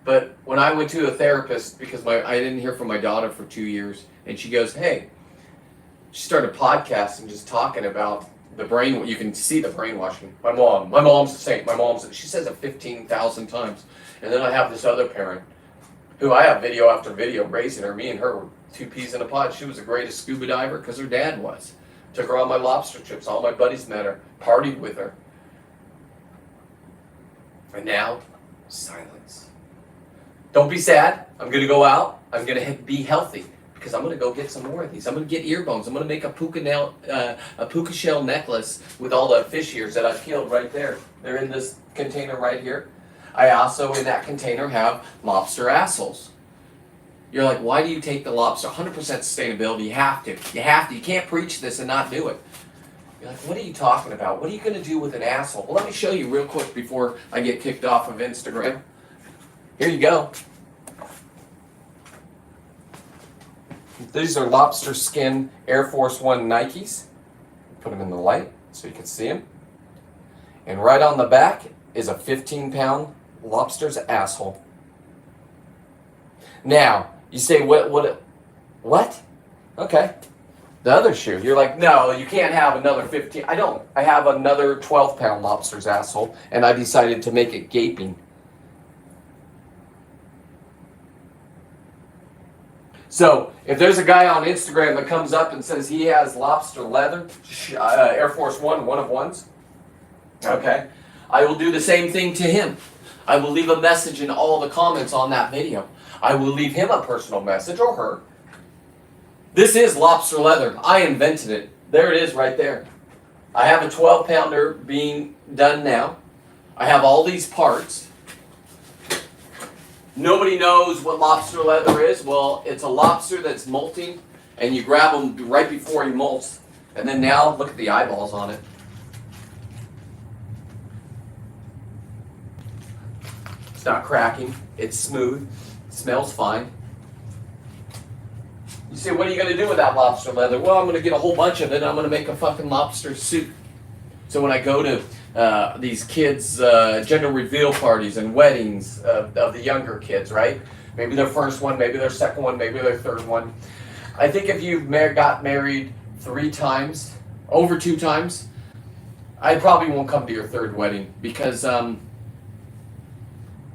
But when I went to a therapist, because I didn't hear from my daughter for 2 years, and she goes, hey, she started podcasting, just talking about the brain. You can see the brainwashing. My mom's the same. She says it 15,000 times. And then I have this other parent, who I have video after video raising her. Me and her were 2 peas in a pod. She was the greatest scuba diver because her dad was. Took her on my lobster trips. All my buddies met her. Partied with her. And now, silence. Don't be sad. I'm going to go out. I'm going to be healthy because I'm going to go get some more of these. I'm going to get ear bones. I'm going to make a puka shell necklace with all the fish ears that I've killed right there. They're in this container right here. I also, in that container, have lobster assholes. You're like, why do you take the lobster? 100% sustainability. You have to. You have to. You can't preach this and not do it. You're like, what are you talking about? What are you going to do with an asshole? Well, let me show you real quick before I get kicked off of Instagram. Here you go. These are lobster skin Air Force One Nikes. Put them in the light so you can see them. And right on the back is a 15-pound lobster's asshole. Now, you say, what? Okay. The other shoe, you're like, no, you can't have another 15. I don't. I have another 12-pound lobster's asshole, and I decided to make it gaping. So, if there's a guy on Instagram that comes up and says he has lobster leather, Air Force One, one of ones, okay, I will do the same thing to him. I will leave a message in all the comments on that video. I will leave him a personal message, or her. This is lobster leather. I invented it. There it is right there. I have a 12-pounder being done now. I have all these parts. Nobody knows what lobster leather is. Well, it's a lobster that's molting, and you grab him right before he molts. And then now, look at the eyeballs on it. It's not cracking. It's smooth. It smells fine. You say, what are you going to do with that lobster leather? Well, I'm going to get a whole bunch of it, and I'm going to make a fucking lobster suit. So when I go to these kids' gender reveal parties and weddings of the younger kids, right? Maybe their first one, maybe their second one, maybe their third one. I think if you've got married 3 times, over 2 times, I probably won't come to your third wedding because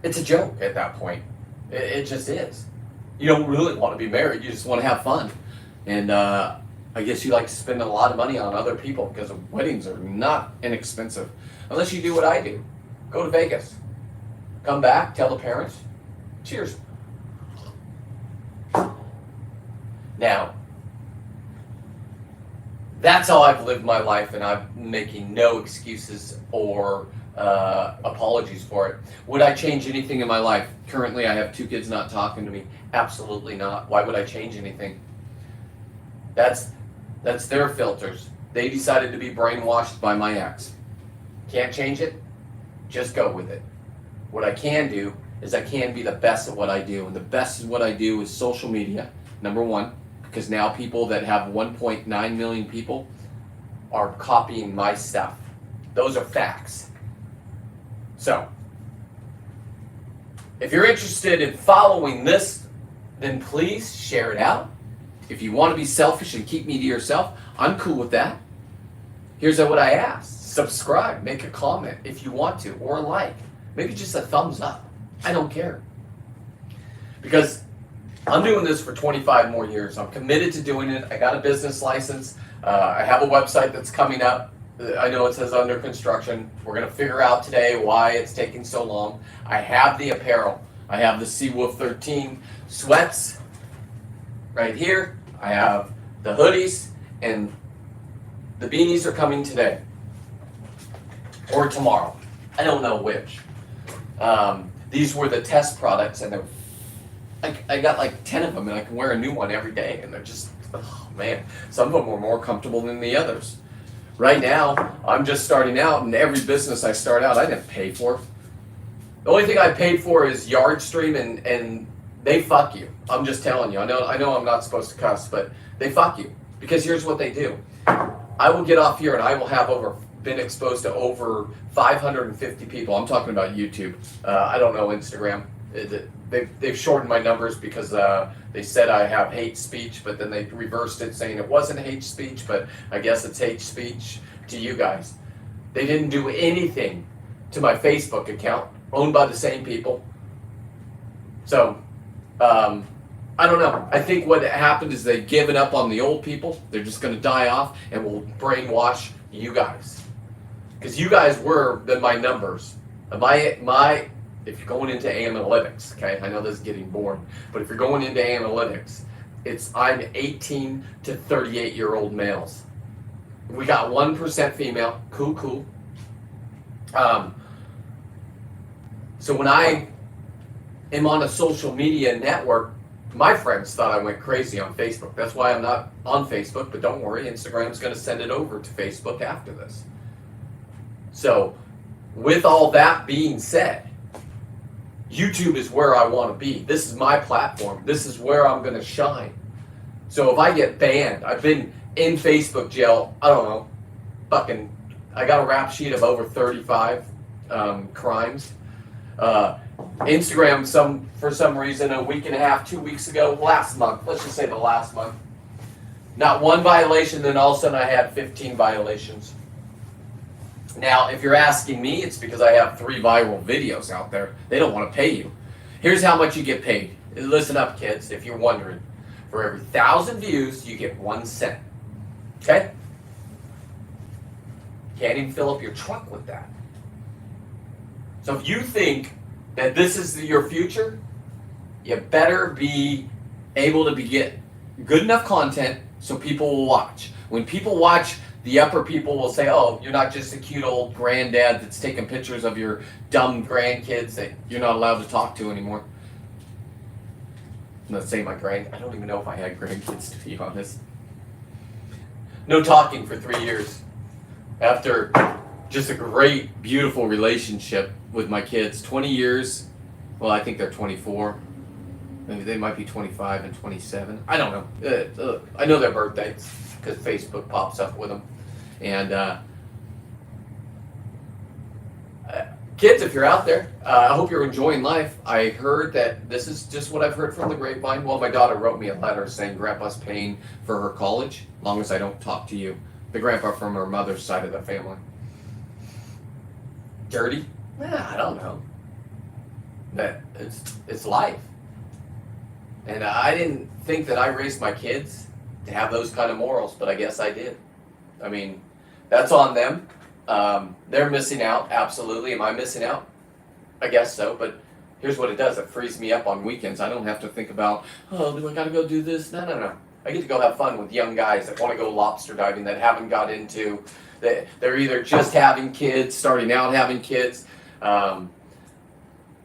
it's a joke at that point. It just is. You don't really want to be married. You just want to have fun. And I guess you like to spend a lot of money on other people because weddings are not inexpensive. Unless you do what I do. Go to Vegas. Come back, tell the parents. Cheers. Now, that's how I've lived my life, and I'm making no excuses or apologies for it. Would I change anything in my life? Currently, I have 2 kids not talking to me. Absolutely not. Why would I change anything? That's their filters. They decided to be brainwashed by my ex. Can't change it. Just go with it. What I can do is I can be the best at what I do, and the best at what I do is social media. Number 1, because now people that have 1.9 million people are copying my stuff. Those are facts. So, if you're interested in following this, then please share it out. If you want to be selfish and keep me to yourself, I'm cool with that. Here's what I ask. Subscribe, make a comment if you want to, or a like. Maybe just a thumbs up. I don't care. Because I'm doing this for 25 more years. I'm committed to doing it. I got a business license. I have a website that's coming up. I know it says under construction. We're going to figure out today why it's taking so long. I have the apparel. I have the Seawolf 13 sweats right here. I have the hoodies, and the beanies are coming today or tomorrow. I don't know which. These were the test products, and I got like 10 of them, and I can wear a new one every day, and they're just, oh man, some of them were more comfortable than the others. Right now, I'm just starting out, and every business I start out, I didn't pay for. The only thing I paid for is Yardstream, and they fuck you. I'm just telling you. I know I'm not supposed to cuss, but they fuck you. Because here's what they do. I will get off here, and I will have been exposed to over 550 people. I'm talking about YouTube. I don't know Instagram. They've shortened my numbers because they said I have hate speech, but then they reversed it saying it wasn't hate speech, but I guess it's hate speech to you guys. They didn't do anything to my Facebook account, owned by the same people. So, I don't know. I think what happened is they've given up on the old people. They're just going to die off, and will brainwash you guys. Because you guys were my numbers. If you're going into analytics, okay, I know this is getting boring, but if you're going into analytics, I'm 18 to 38-year-old males. We got 1% female, cool. So when I am on a social media network, my friends thought I went crazy on Facebook. That's why I'm not on Facebook, but don't worry, Instagram's going to send it over to Facebook after this. So, with all that being said, YouTube is where I want to be. This is my platform. This is where I'm going to shine. So if I get banned, I've been in Facebook jail, I don't know, fucking I got a rap sheet of over 35 crimes. Instagram, for some reason, a week and a half, 2 weeks ago, last month, let's just say the last month, not one violation, then all of a sudden I had 15 violations. Now, if you're asking me, it's because I have 3 viral videos out there. They don't want to pay you. Here's how much you get paid. Listen up, kids, if you're wondering. For every 1,000 views, you get 1 cent. Okay? Can't even fill up your truck with that. So if you think that this is your future, you better be able to get good enough content so people will watch. When people watch, the upper people will say, oh, you're not just a cute old granddad that's taking pictures of your dumb grandkids that you're not allowed to talk to anymore. I'm not saying I don't even know if I had grandkids, to be honest. No talking for 3 years. After just a great, beautiful relationship with my kids. 20 years, well, I think they're 24. Maybe they might be 25 and 27. I don't know. I know their birthdays because Facebook pops up with them. And kids, if you're out there, I hope you're enjoying life. I heard that this is just what I've heard from the grapevine. Well, my daughter wrote me a letter saying Grandpa's paying for her college, as long as I don't talk to you. The grandpa from her mother's side of the family. Dirty? I don't know. But it's life. And I didn't think that I raised my kids to have those kind of morals, but I guess I did. I mean, that's on them. They're missing out, absolutely. Am I missing out? I guess so, but here's what it does. It frees me up on weekends. I don't have to think about, oh, do I got to go do this? No. I get to go have fun with young guys that want to go lobster diving, that haven't got into, they're either just having kids, starting out having kids.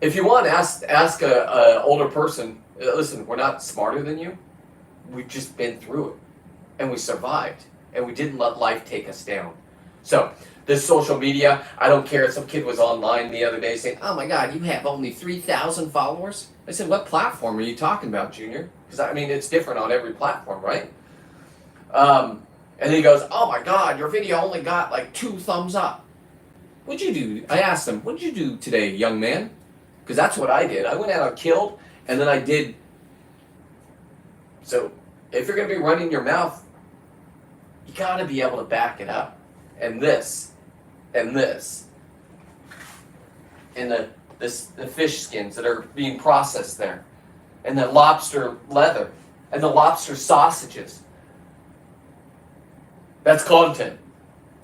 If you want, ask a older person, listen, we're not smarter than you. We've just been through it, and we survived, and we didn't let life take us down. So this social media, I don't care. Some kid was online the other day saying, oh my God, you have only 3,000 followers? I said, what platform are you talking about, Junior? Because I mean, it's different on every platform, right? And he goes, oh my God, your video only got like 2 thumbs up. What'd you do? I asked him, what'd you do today, young man? Because that's what I did. I went out and killed, and then I did. So if you're going to be running your mouth, you got to be able to back it up. And this, and this, and the fish skins that are being processed there, and the lobster leather, and the lobster sausages. That's content.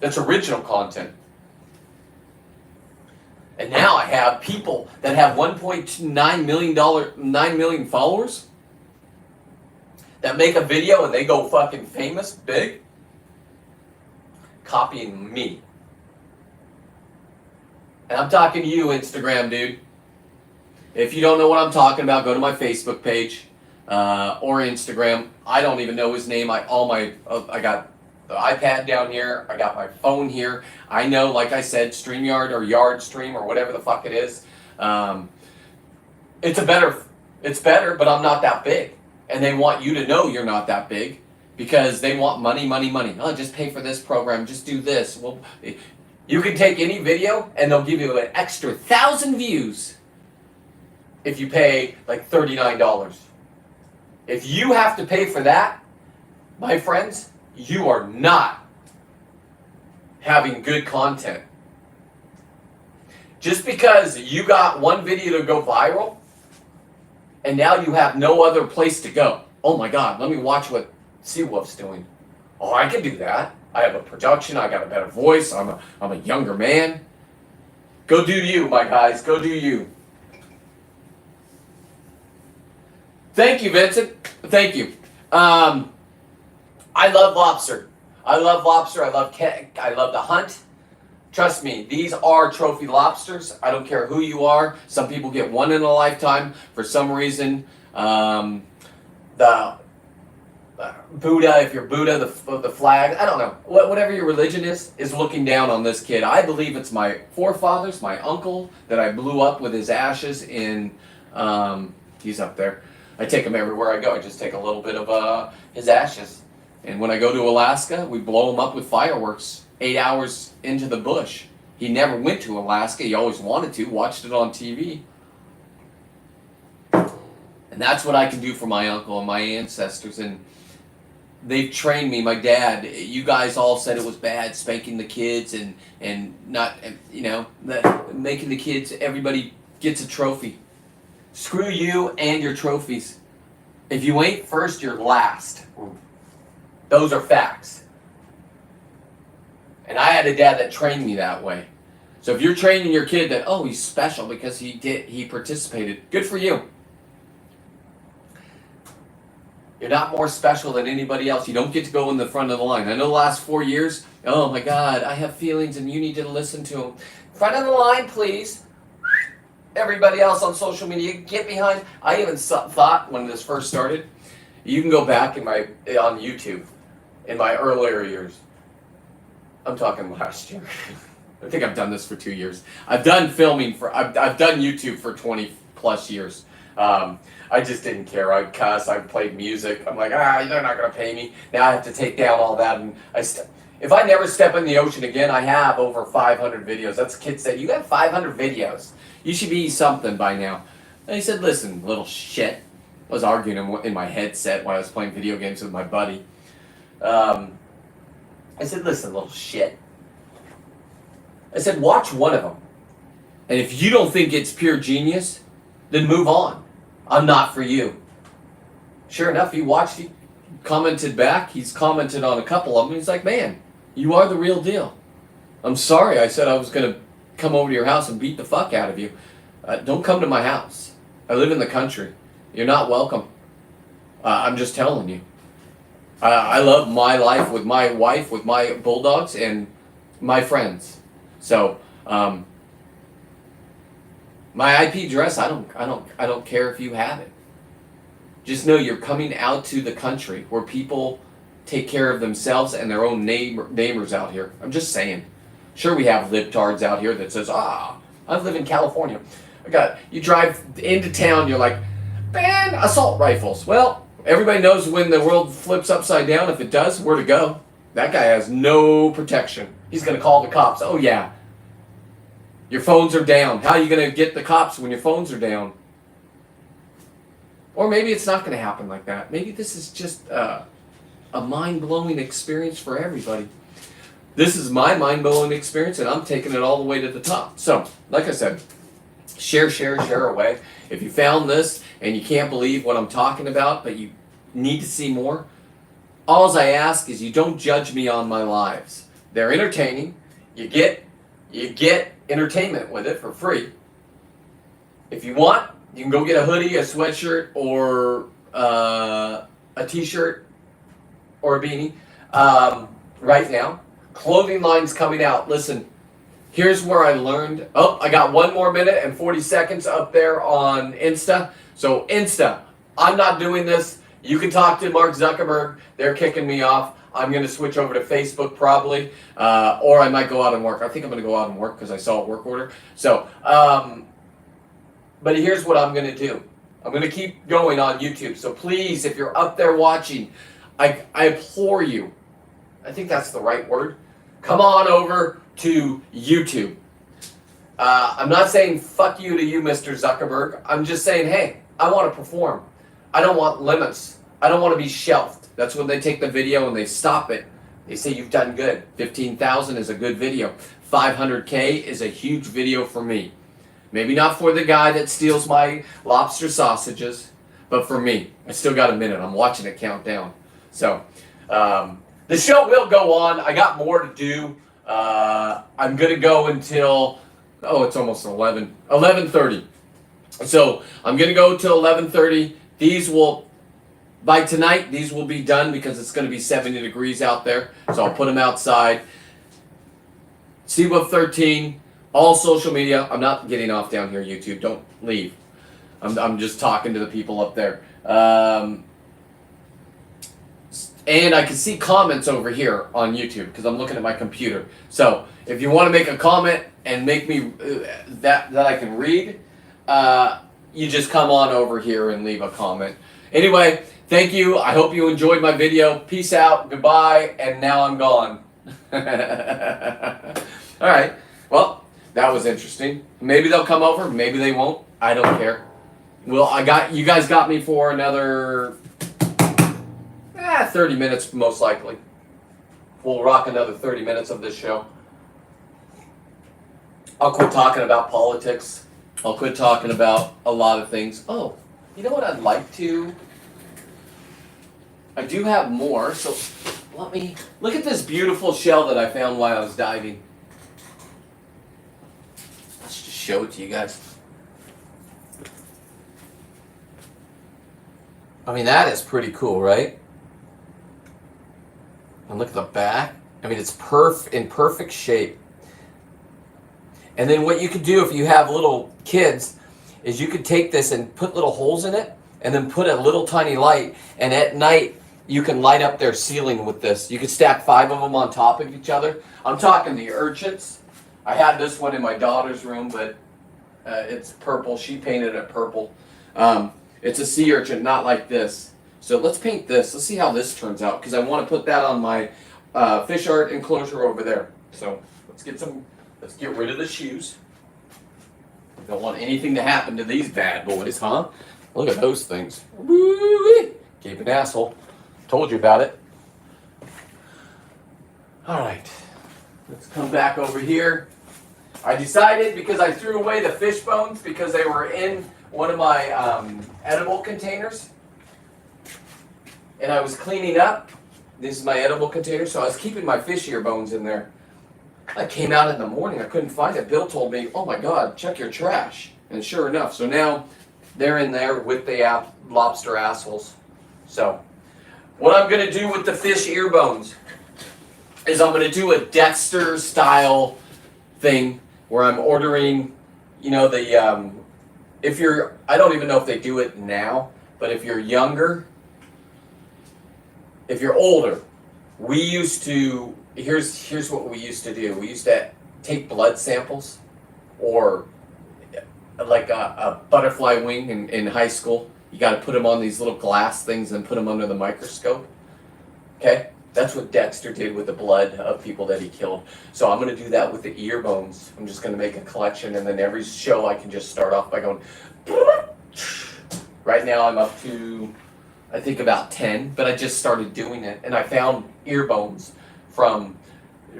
That's original content. And now I have people that have 9 million followers that make a video and they go fucking famous, big, copying me. And I'm talking to you, Instagram dude. If you don't know what I'm talking about, go to my Facebook page or Instagram. I don't even know his name. I got the iPad down here. I got my phone here. I know, like I said, StreamYard or YardStream or whatever the fuck it is. It's better, but I'm not that big. And they want you to know you're not that big because they want money. Oh, just pay for this program. Just do this. Well, you can take any video and they'll give you an extra 1,000 views if you pay like $39. If you have to pay for that, my friends, you are not having good content. Just because you got one video to go viral and now you have no other place to go. Oh my God, let me watch what Seawolf's doing. Oh, I can do that. I have a production, I got a better voice, I'm a younger man. Go do you, my guys, go do you. Thank you, Vincent. Thank you. I love lobster. I love the hunt. Trust me, these are trophy lobsters. I don't care who you are. Some people get one in a lifetime. For some reason, the Buddha, if you're Buddha, the flag, I don't know. Whatever your religion is looking down on this kid. I believe it's my forefathers, my uncle, that I blew up with his ashes in, he's up there. I take him everywhere I go. I just take a little bit of his ashes. And when I go to Alaska, we blow them up with fireworks. 8 hours into the bush. He never went to Alaska. He always wanted to, watched it on TV. And that's what I can do for my uncle and my ancestors. And they've trained me. My dad, you guys all said it was bad spanking the kids and not, you know, making the kids, everybody gets a trophy. Screw you and your trophies. If you ain't first, you're last. Those are facts. And I had a dad that trained me that way. So if you're training your kid that, oh, he's special because he participated, good for you. You're not more special than anybody else. You don't get to go in the front of the line. I know the last 4 years, oh my God, I have feelings and you need to listen to them. Front of the line, please. Everybody else on social media, get behind. I even thought when this first started, you can go back on YouTube in my earlier years. I'm talking last year. I think I've done this for 2 years. I've done filming I've done YouTube for 20 plus years. I just didn't care. I cuss. I played music. I'm like, they're not gonna pay me. Now I have to take down all that. And if I never step in the ocean again, I have over 500 videos. That's kid said, you have 500 videos. You should be something by now. And he said, listen, little shit. I was arguing in my headset while I was playing video games with my buddy. I said, listen, little shit. I said, watch one of them. And if you don't think it's pure genius, then move on. I'm not for you. Sure enough, he watched, he commented back. He's commented on a couple of them. He's like, man, you are the real deal. I'm sorry I said I was going to come over to your house and beat the fuck out of you. Don't come to my house. I live in the country. You're not welcome. I'm just telling you. I love my life with my wife, with my bulldogs, and my friends. So, my IP address, I don't care if you have it. Just know you're coming out to the country where people take care of themselves and their own neighbors out here. I'm just saying. Sure, we have libtards out here that says, I live in California. You drive into town, you're like, ban assault rifles. Well, everybody knows when the world flips upside down, if it does, where to go. That guy has no protection. He's going to call the cops. Oh, yeah. Your phones are down. How are you going to get the cops when your phones are down? Or maybe it's not going to happen like that. Maybe this is just a mind-blowing experience for everybody. This is my mind-blowing experience, and I'm taking it all the way to the top. So, like I said, share away. If you found this and you can't believe what I'm talking about, but you need to see more, all I ask is you don't judge me on my lives. They're entertaining. You get entertainment with it for free. If you want, you can go get a hoodie, a sweatshirt, or a t-shirt, or a beanie right now. Clothing line's coming out. Listen, here's where I learned. Oh, I got 1 more minute and 40 seconds up there on Insta. So Insta, I'm not doing this. You can talk to Mark Zuckerberg. They're kicking me off. I'm going to switch over to Facebook probably, or I might go out and work. I think I'm going to go out and work because I saw a work order. So, but here's what I'm going to do. I'm going to keep going on YouTube. So please, if you're up there watching, I implore you, I think that's the right word, come on over to YouTube. I'm not saying fuck you to you, Mr. Zuckerberg. I'm just saying, hey, I want to perform. I don't want limits. I don't want to be shelved. That's when they take the video and they stop it. They say you've done good. 15,000 is a good video. 500K is a huge video for me. Maybe not for the guy that steals my lobster sausages, but for me. I still got a minute. I'm watching it count down. So, the show will go on. I got more to do. I'm going to go until, it's almost 11:30. So, I'm going to go till 11:30. By tonight, these will be done because it's going to be 70 degrees out there. So, I'll put them outside. CWUF 13, all social media. I'm not getting off down here, YouTube. Don't leave. I'm just talking to the people up there. And I can see comments over here on YouTube because I'm looking at my computer. So if you want to make a comment and make me that I can read, you just come on over here and leave a comment. Anyway, thank you. I hope you enjoyed my video. Peace out. Goodbye. And now I'm gone. All right. Well, that was interesting. Maybe they'll come over. Maybe they won't. I don't care. Well, you guys got me for another 30 minutes most likely. We'll rock another 30 minutes of this show. I'll quit talking about politics. I'll quit talking about a lot of things. Oh, you know what I'd like to? I do have more, so let me look at this beautiful shell that I found while I was diving. Let's just show it to you guys. I mean, that is pretty cool, right? And look at the back. I mean, it's in perfect shape. And then what you could do if you have little kids is you could take this and put little holes in it and then put a little tiny light, and at night you can light up their ceiling with this. You could stack 5 of them on top of each other. I'm talking the urchins. I had this one in my daughter's room, but it's purple. She painted it purple. It's a sea urchin, not like this. So let's paint this. Let's see how this turns out, because I want to put that on my fish art enclosure over there. So let's get rid of the shoes. Don't want anything to happen to these bad boys, huh? Look at those things. Woo-wee. Keep an asshole. Told you about it. All right. Let's come back over here. I decided, because I threw away the fish bones because they were in one of my edible containers. And I was cleaning up. This is my edible container, so I was keeping my fish ear bones in there. I came out in the morning, I couldn't find it. Bill told me, oh my God, check your trash. And sure enough, so now they're in there with the lobster assholes. So, what I'm going to do with the fish ear bones is I'm going to do a Dexter style thing where I'm ordering, you know, I don't even know if they do it now, but if you're younger, if you're older, we used to, here's what we used to do. We used to take blood samples, or like a butterfly wing in high school. You got to put them on these little glass things and put them under the microscope. Okay? That's what Dexter did with the blood of people that he killed. So I'm going to do that with the ear bones. I'm just going to make a collection, and then every show I can just start off by going. Right now I'm up to, I think, about 10, but I just started doing it, and I found ear bones from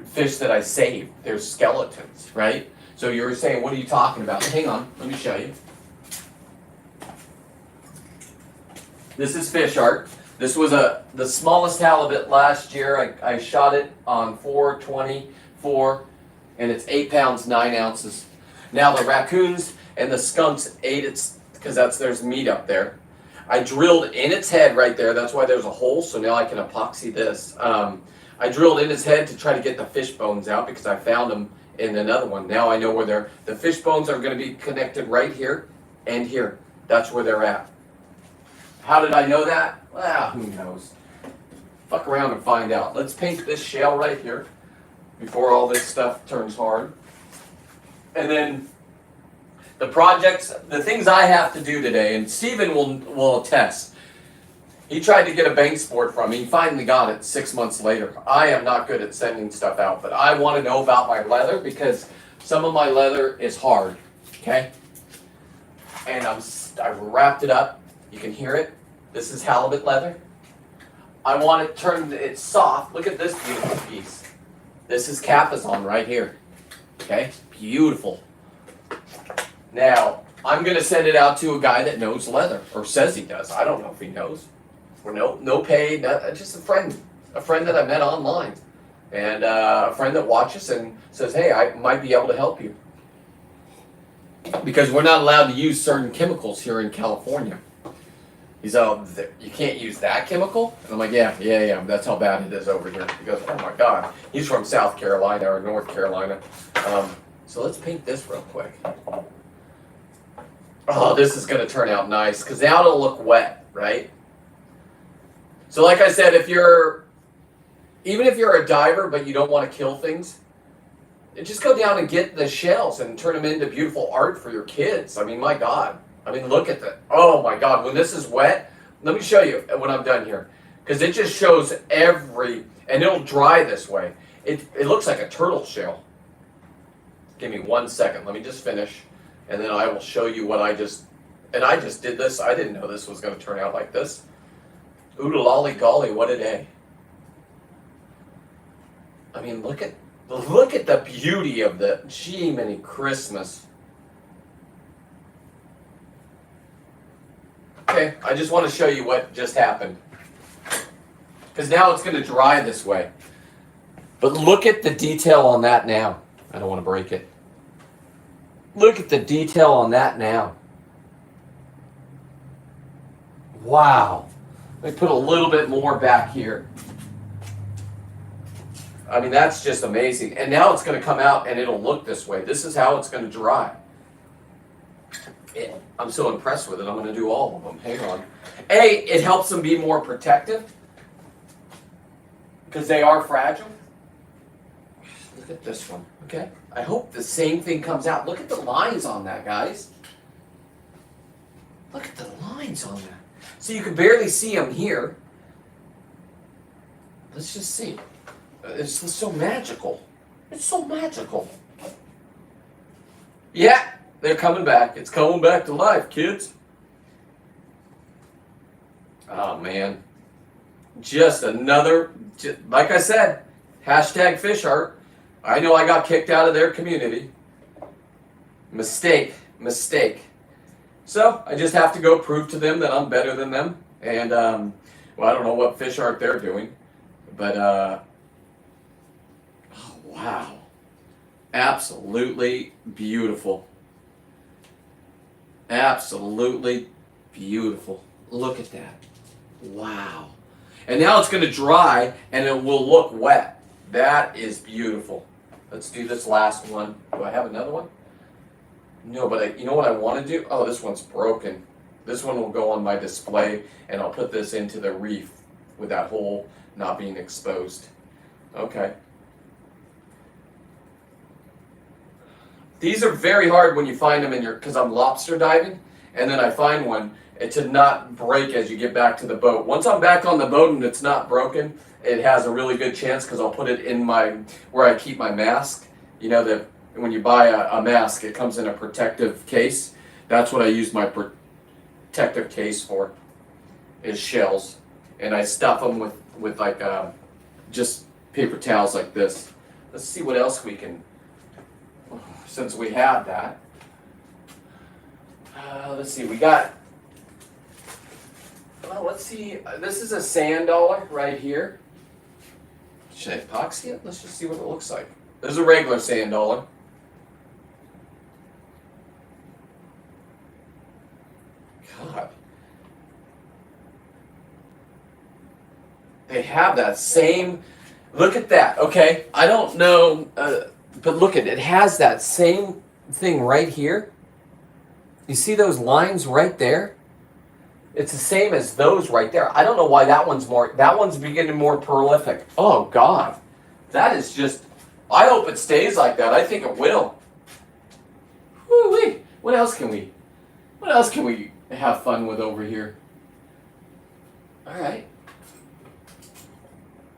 fish that I saved. They're skeletons, right? So you were saying, what are you talking about? Hang on, let me show you. This is fish art. This was the smallest halibut last year. I shot it on 424, and it's 8 pounds, 9 ounces. Now the raccoons and the skunks ate it, because there's meat up there. I drilled in its head right there. That's why there's a hole, so now I can epoxy this. I drilled in its head to try to get the fish bones out because I found them in another one. Now I know where the fish bones are going to be connected right here and here. That's where they're at. How did I know that? Well, who knows? Fuck around and find out. Let's paint this shell right here before all this stuff turns hard. And then the things I have to do today, and Steven will attest. He tried to get a bank sport from me. He finally got it 6 months later. I am not good at sending stuff out, but I want to know about my leather because some of my leather is hard, okay? And I wrapped it up. You can hear it. This is halibut leather. I want it turned, it's soft. Look at this beautiful piece. This is Capazon right here, okay? Beautiful. Now, I'm going to send it out to a guy that knows leather, or says he does. I don't know if he knows. Or no paid, just a friend that I met online. And a friend that watches and says, hey, I might be able to help you. Because we're not allowed to use certain chemicals here in California. He's you can't use that chemical? And I'm like, yeah, that's how bad it is over here. He goes, oh my God. He's from South Carolina or North Carolina. So let's paint this real quick. Oh, this is going to turn out nice because now it'll look wet, right? So like I said, even if you're a diver but you don't want to kill things, just go down and get the shells and turn them into beautiful art for your kids. I mean, my God. I mean, look at that. Oh my God, when this is wet, let me show you when I'm done here. Because it just shows and it'll dry this way. It looks like a turtle shell. Give me 1 second. Let me just finish, and then I will show you what I just did this. I didn't know this was going to turn out like this. Oodle lolly golly, what a day. I mean, look at the beauty of the gee many Christmas. Okay, I just want to show you what just happened. Because now it's going to dry this way. But look at the detail on that now. I don't want to break it. Look at the detail on that now. Wow. Let me put a little bit more back here. I mean, that's just amazing. And now it's going to come out and it'll look this way. This is how it's going to dry. I'm so impressed with it. I'm going to do all of them. Hang on. It helps them be more protective because they are fragile. Look at this one. Okay. I hope the same thing comes out. Look at the lines on that, guys. Look at the lines on that. So you can barely see them here. Let's just see. It's so magical. It's so magical. Yeah, they're coming back. It's coming back to life, kids. Oh, man. Just another, like I said, hashtag fish art. I know I got kicked out of their community. Mistake. So I just have to go prove to them that I'm better than them. And, well, I don't know what fish art they're doing. But, oh, wow. Absolutely beautiful. Absolutely beautiful. Look at that. Wow. And now it's going to dry and it will look wet. That is beautiful. Let's do this last one. Do I have another one? No, but you know what I want to do? Oh, this one's broken. This one will go on my display, and I'll put this into the reef with that hole not being exposed. Okay. These are very hard when you find them because I'm lobster diving, and then I find one to not break as you get back to the boat. Once I'm back on the boat and it's not broken, it has a really good chance because I'll put it in where I keep my mask. You know that when you buy a mask, it comes in a protective case. That's what I use my protective case for, is shells. And I stuff them with like just paper towels like this. Let's see what else we can, since we have that. Let's see, we got, well, let's see, this is a sand dollar right here. Should I epoxy it? Let's just see what it looks like. This is a regular sand dollar. God. They have that same, look at that, okay? I don't know, but look at it. It has that same thing right here. You see those lines right there? It's the same as those right there. I don't know why that one's beginning more prolific. Oh, God. That is just, I hope it stays like that. I think it will. Woo-wee. What else can we have fun with over here? All right.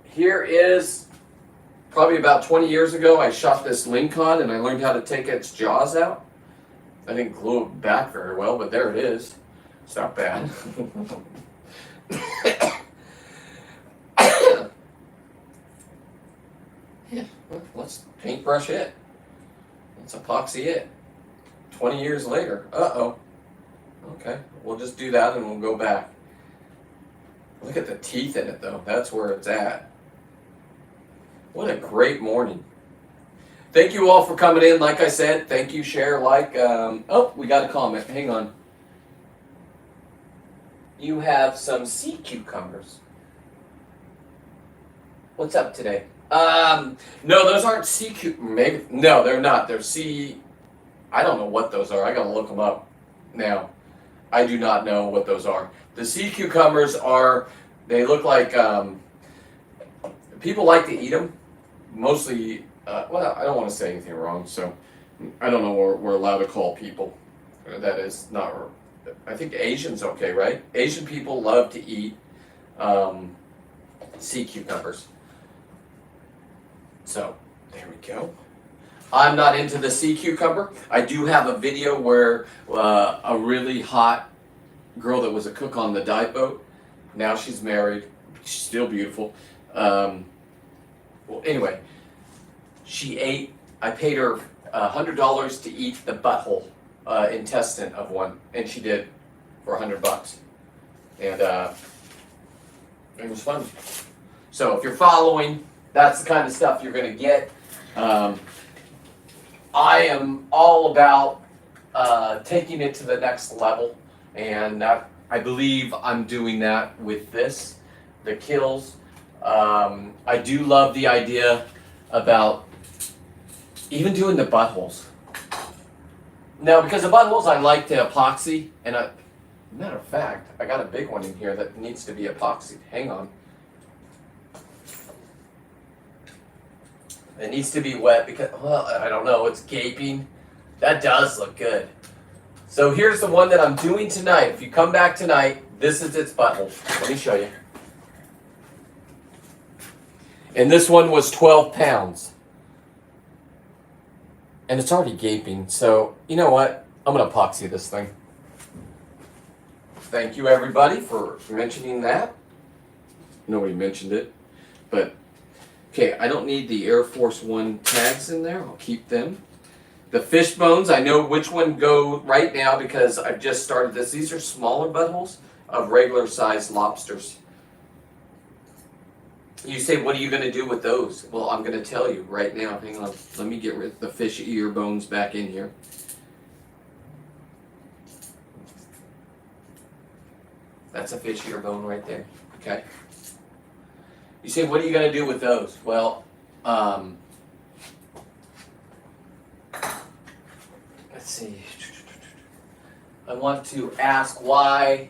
Here is, probably about 20 years ago, I shot this lingcod and I learned how to take its jaws out. I didn't glue it back very well, but there it is. It's not bad. Yeah, well, let's paintbrush it. Let's epoxy it. 20 years later. Uh-oh. Okay, we'll just do that and we'll go back. Look at the teeth in it, though. That's where it's at. What a great morning. Thank you all for coming in. Like I said, thank you, share, like. Oh, we got a comment. Hang on. You have some sea cucumbers. What's up today? No, those aren't sea cucumbers. Maybe. No, they're not. They're sea. I don't know what those are. I gotta look them up now. I do not know what those are. The sea cucumbers are, they look like, people like to eat them. Mostly, well, I don't want to say anything wrong, so I don't know what we're allowed to call people. That is not, I think Asian's okay, right? Asian people love to eat sea cucumbers. So, there we go. I'm not into the sea cucumber. I do have a video where a really hot girl that was a cook on the dive boat, now she's married, she's still beautiful. Well, anyway, I paid her $100 to eat the butthole intestine of one, and she did for $100. And it was fun. So if you're following, that's the kind of stuff you're going to get. I am all about taking it to the next level, and I believe I'm doing that with this, the kills. I do love the idea about even doing the buttholes. Now, because the buttholes I like to epoxy, and matter of fact, I got a big one in here that needs to be epoxied. Hang on. It needs to be wet because, well, I don't know, it's gaping. That does look good. So here's the one that I'm doing tonight. If you come back tonight, this is its butthole. Let me show you. And this one was 12 pounds. And it's already gaping, so you know what? I'm going to epoxy this thing. Thank you, everybody, for mentioning that. Nobody mentioned it, but okay, I don't need the Air Force One tags in there. I'll keep them. The fish bones, I know which one go right now because I've just started this. These are smaller buttholes of regular sized lobsters. You say, what are you going to do with those? Well, I'm going to tell you right now. Hang on. Let me get rid of the fish ear bones back in here. That's a fish ear bone right there. Okay. You say, what are you going to do with those? Well, let's see. I want to ask, why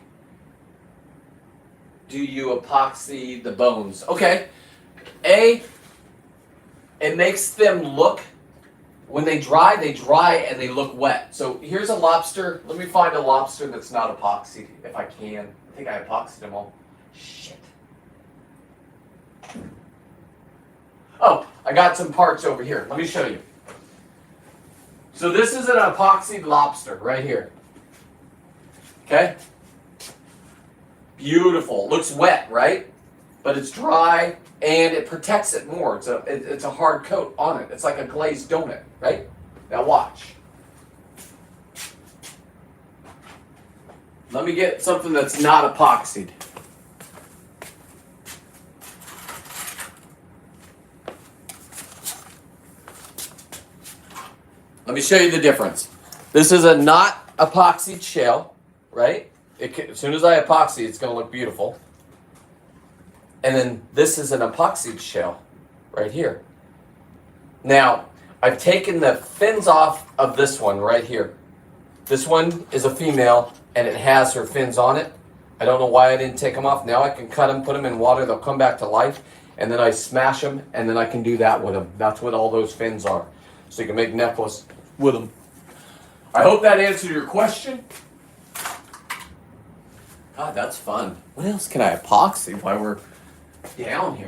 do you epoxy the bones? Okay. It makes them look, when they dry and they look wet. So here's a lobster. Let me find a lobster that's not epoxied, if I can. I think I epoxied them all. Shit. Oh, I got some parts over here. Let me show you. So this is an epoxied lobster right here. Okay? Beautiful. Looks wet, right? But it's dry and it protects it more. It's a hard coat on it. It's like a glazed donut, right? Now watch. Let me get something that's not epoxied. Let me show you the difference. This is a not epoxied shell, right? As soon as I epoxy, it's going to look beautiful. And then this is an epoxied shell right here. Now, I've taken the fins off of this one right here. This one is a female, and it has her fins on it. I don't know why I didn't take them off. Now I can cut them, put them in water, they'll come back to life, and then I smash them, and then I can do that with them. That's what all those fins are. So you can make necklace with them. I hope that answered your question. God, that's fun. What else can I epoxy while we're down here?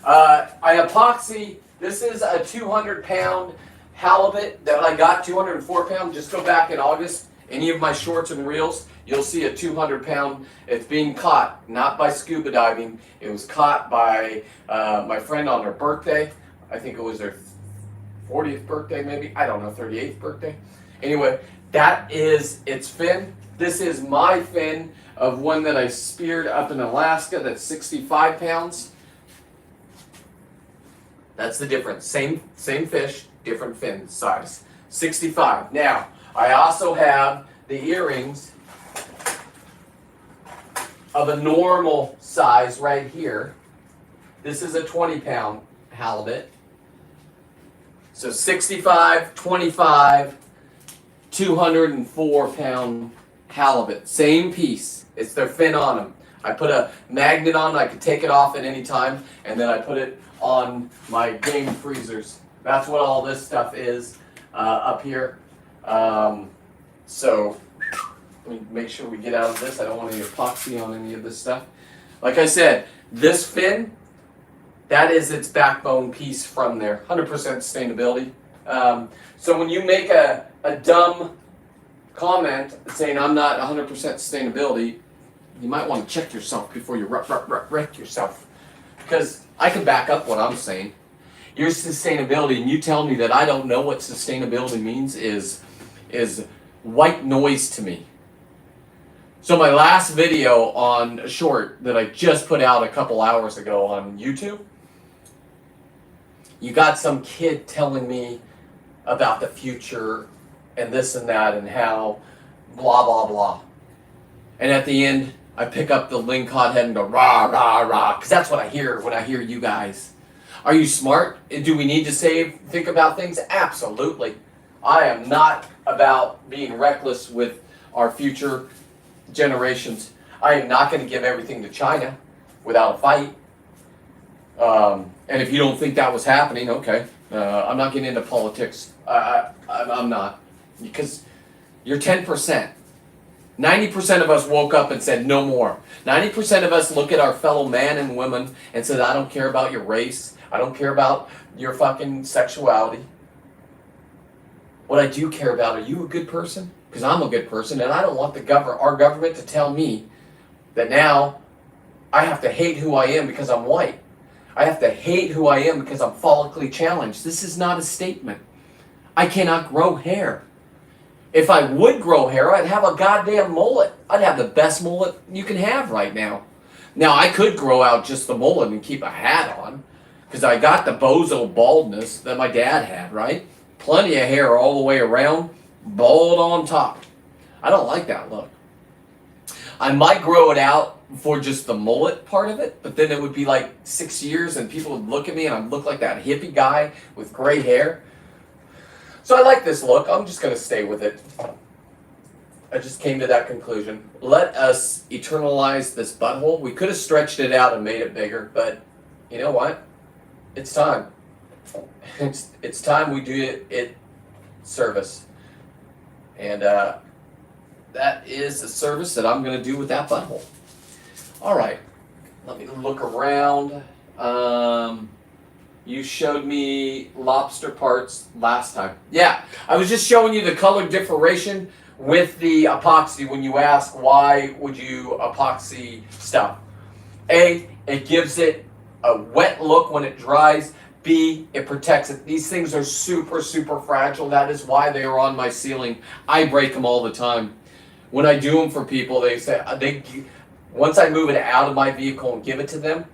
I epoxy, this is a 200-pound halibut that I got, 204 pound. Just go back in August, any of my shorts and reels, you'll see a 200-pound. It's being caught, not by scuba diving. It was caught by my friend on her birthday. I think it was her 40th birthday maybe. I don't know, 38th birthday. Anyway, that is its fin. This is my fin of one that I speared up in Alaska that's 65 pounds. That's the difference. Same fish, different fin size. 65. Now, I also have the earrings of a normal size right here. This is a 20-pound halibut. So 65, 25, 204-pound halibut. Same piece. It's their fin on them. I put a magnet on it. I can take it off at any time, and then I put it on my game freezers. That's what all this stuff is up here. So let me make sure we get out of this. I don't want any epoxy on any of this stuff. Like I said, this fin That is its backbone piece from there. 100% sustainability. So when you make a dumb comment saying I'm not 100% sustainability, you might want to check yourself before you wreck yourself. Because I can back up what I'm saying. Your sustainability, and you tell me that I don't know what sustainability means, is white noise to me. So my last video on a short that I just put out a couple hours ago on YouTube, you got some kid telling me about the future and this and that and how blah, blah, blah. And at the end, I pick up the lingcod head and go rah, rah, rah, because that's what I hear when I hear you guys. Are you smart? Do we need to think about things? Absolutely. I am not about being reckless with our future generations. I am not going to give everything to China without a fight. And if you don't think that was happening, okay. I'm not getting into politics. I'm not. Because you're 10%. 90% of us woke up and said no more. 90% of us look at our fellow man and women and said, I don't care about your race. I don't care about your fucking sexuality. What I do care about, are you a good person? Because I'm a good person, and I don't want our government to tell me that now I have to hate who I am because I'm white. I have to hate who I am because I'm follically challenged. This is not a statement. I cannot grow hair. If I would grow hair, I'd have a goddamn mullet. I'd have the best mullet you can have right now. Now, I could grow out just the mullet and keep a hat on, because I got the bozo baldness that my dad had, right? Plenty of hair all the way around, bald on top. I don't like that look. I might grow it out for just the mullet part of it, but then it would be like 6 years and people would look at me and I'd look like that hippie guy with gray hair. So I like this look. I'm just going to stay with it. I just came to that conclusion. Let us eternalize this butthole. We could have stretched it out and made it bigger, but you know what? It's time. It's time we do it service. And that is the service that I'm going to do with that butthole. All right. Let me look around. You showed me lobster parts last time. Yeah, I was just showing you the color differentiation with the epoxy when you ask why would you epoxy stuff. A, it gives it a wet look when it dries. B, it protects it. These things are super, super fragile. That is why they are on my ceiling. I break them all the time. When I do them for people, they say, once I move it out of my vehicle and give it to them,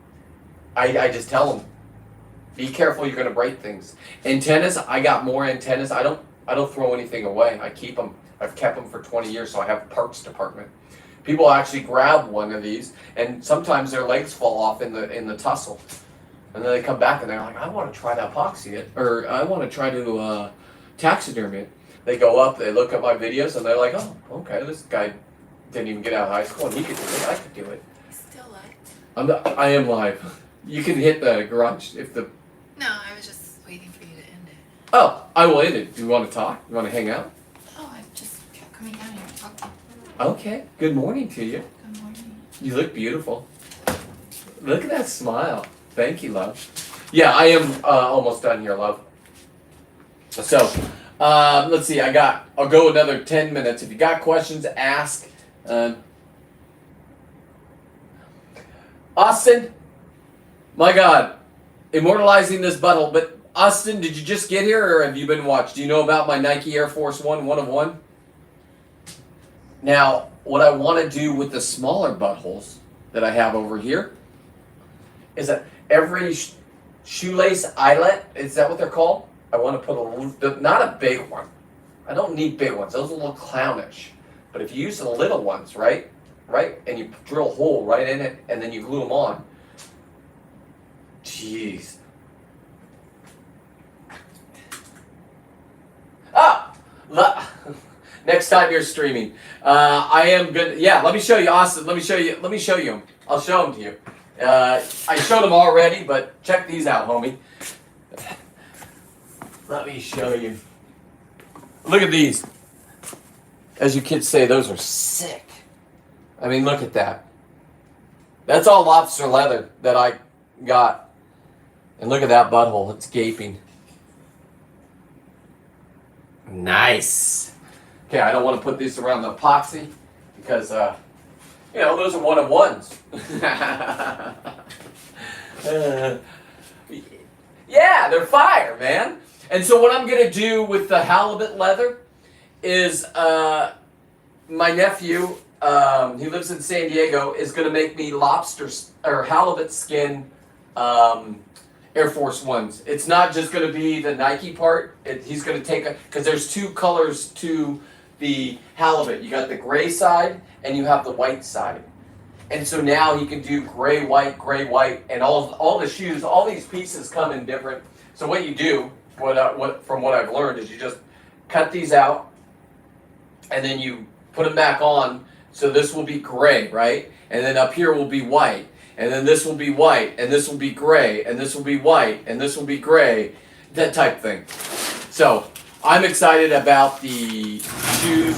I just tell them, be careful, you're going to break things. Antennas, I got more antennas. I don't throw anything away. I keep them. I've kept them for 20 years, so I have a parts department. People actually grab one of these, and sometimes their legs fall off in the tussle. And then they come back and they're like, I want to try to epoxy it, or I want to try to taxidermy it. They go up, they look at my videos, and they're like, oh, okay, this guy didn't even get out of high school, and he could do it. I could do it. Still live? I am live. You can hit the garage if the... No, I was just waiting for you to end it. Oh, I will end it. Do you want to talk? You want to hang out? Oh, I just kept coming down here and talking. Okay. Good morning to you. Good morning. You look beautiful. Look at that smile. Thank you, love. Yeah, I am almost done here, love. So, let's see. I'll go another 10 minutes. If you got questions, ask. Austin, my God, immortalizing this butthole. But Austin, did you just get here, or have you been watched? Do you know about my Nike Air Force One 1 of 1? Now, what I want to do with the smaller buttholes that I have over here is that every shoelace eyelet, is that what they're called? I want to put not a big one. I don't need big ones. Those will look clownish. But if you use the little ones, right, and you drill a hole right in it, and then you glue them on, jeez. Next time you're streaming, I am good. Yeah, let me show you, Austin. Let me show you them. I'll show them to you. I showed them already, but check these out, homie. Let me show you. Look at these. As you kids say, those are sick. I mean, look at that. That's all lobster leather that I got. And look at that butthole, it's gaping. Nice. Okay, I don't want to put these around the epoxy because, those are one of ones. Yeah, they're fire, man. And so what I'm gonna do with the halibut leather is my nephew, he lives in San Diego, is gonna make me lobster or halibut skin Air Force Ones. It's not just gonna be the Nike part. He's gonna take because there's two colors to the halibut. You got the gray side and you have the white side. And so now he can do gray, white, and all the shoes, all these pieces come in different. So what you do, from what I've learned, is you just cut these out, and then you put them back on. So this will be gray, right? And then up here will be white, and then this will be white, and this will be gray, and this will be white, and this will be gray, that type thing. So I'm excited about the shoes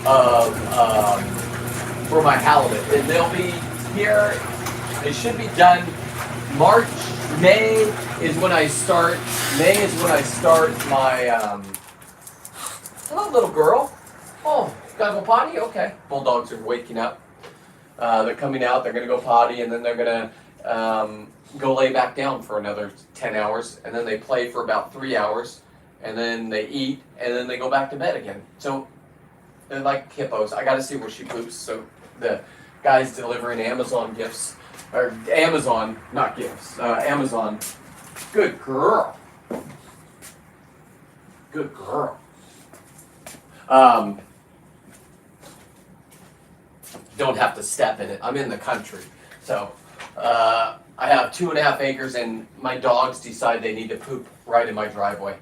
of. For my halibut, and they'll be here. They should be done March. May is when I start. My. Hello, little girl. Oh, gotta go potty. Okay. Bulldogs are waking up. They're coming out. They're gonna go potty, and then they're gonna go lay back down for another 10 hours, and then they play for about 3 hours, and then they eat, and then they go back to bed again. So they're like hippos. I gotta see where she poops. So the guy's delivering Amazon gifts, or Amazon, not gifts, Amazon. Good girl. Good girl. Don't have to step in it. I'm in the country. So I have 2.5 acres, and my dogs decide they need to poop right in my driveway.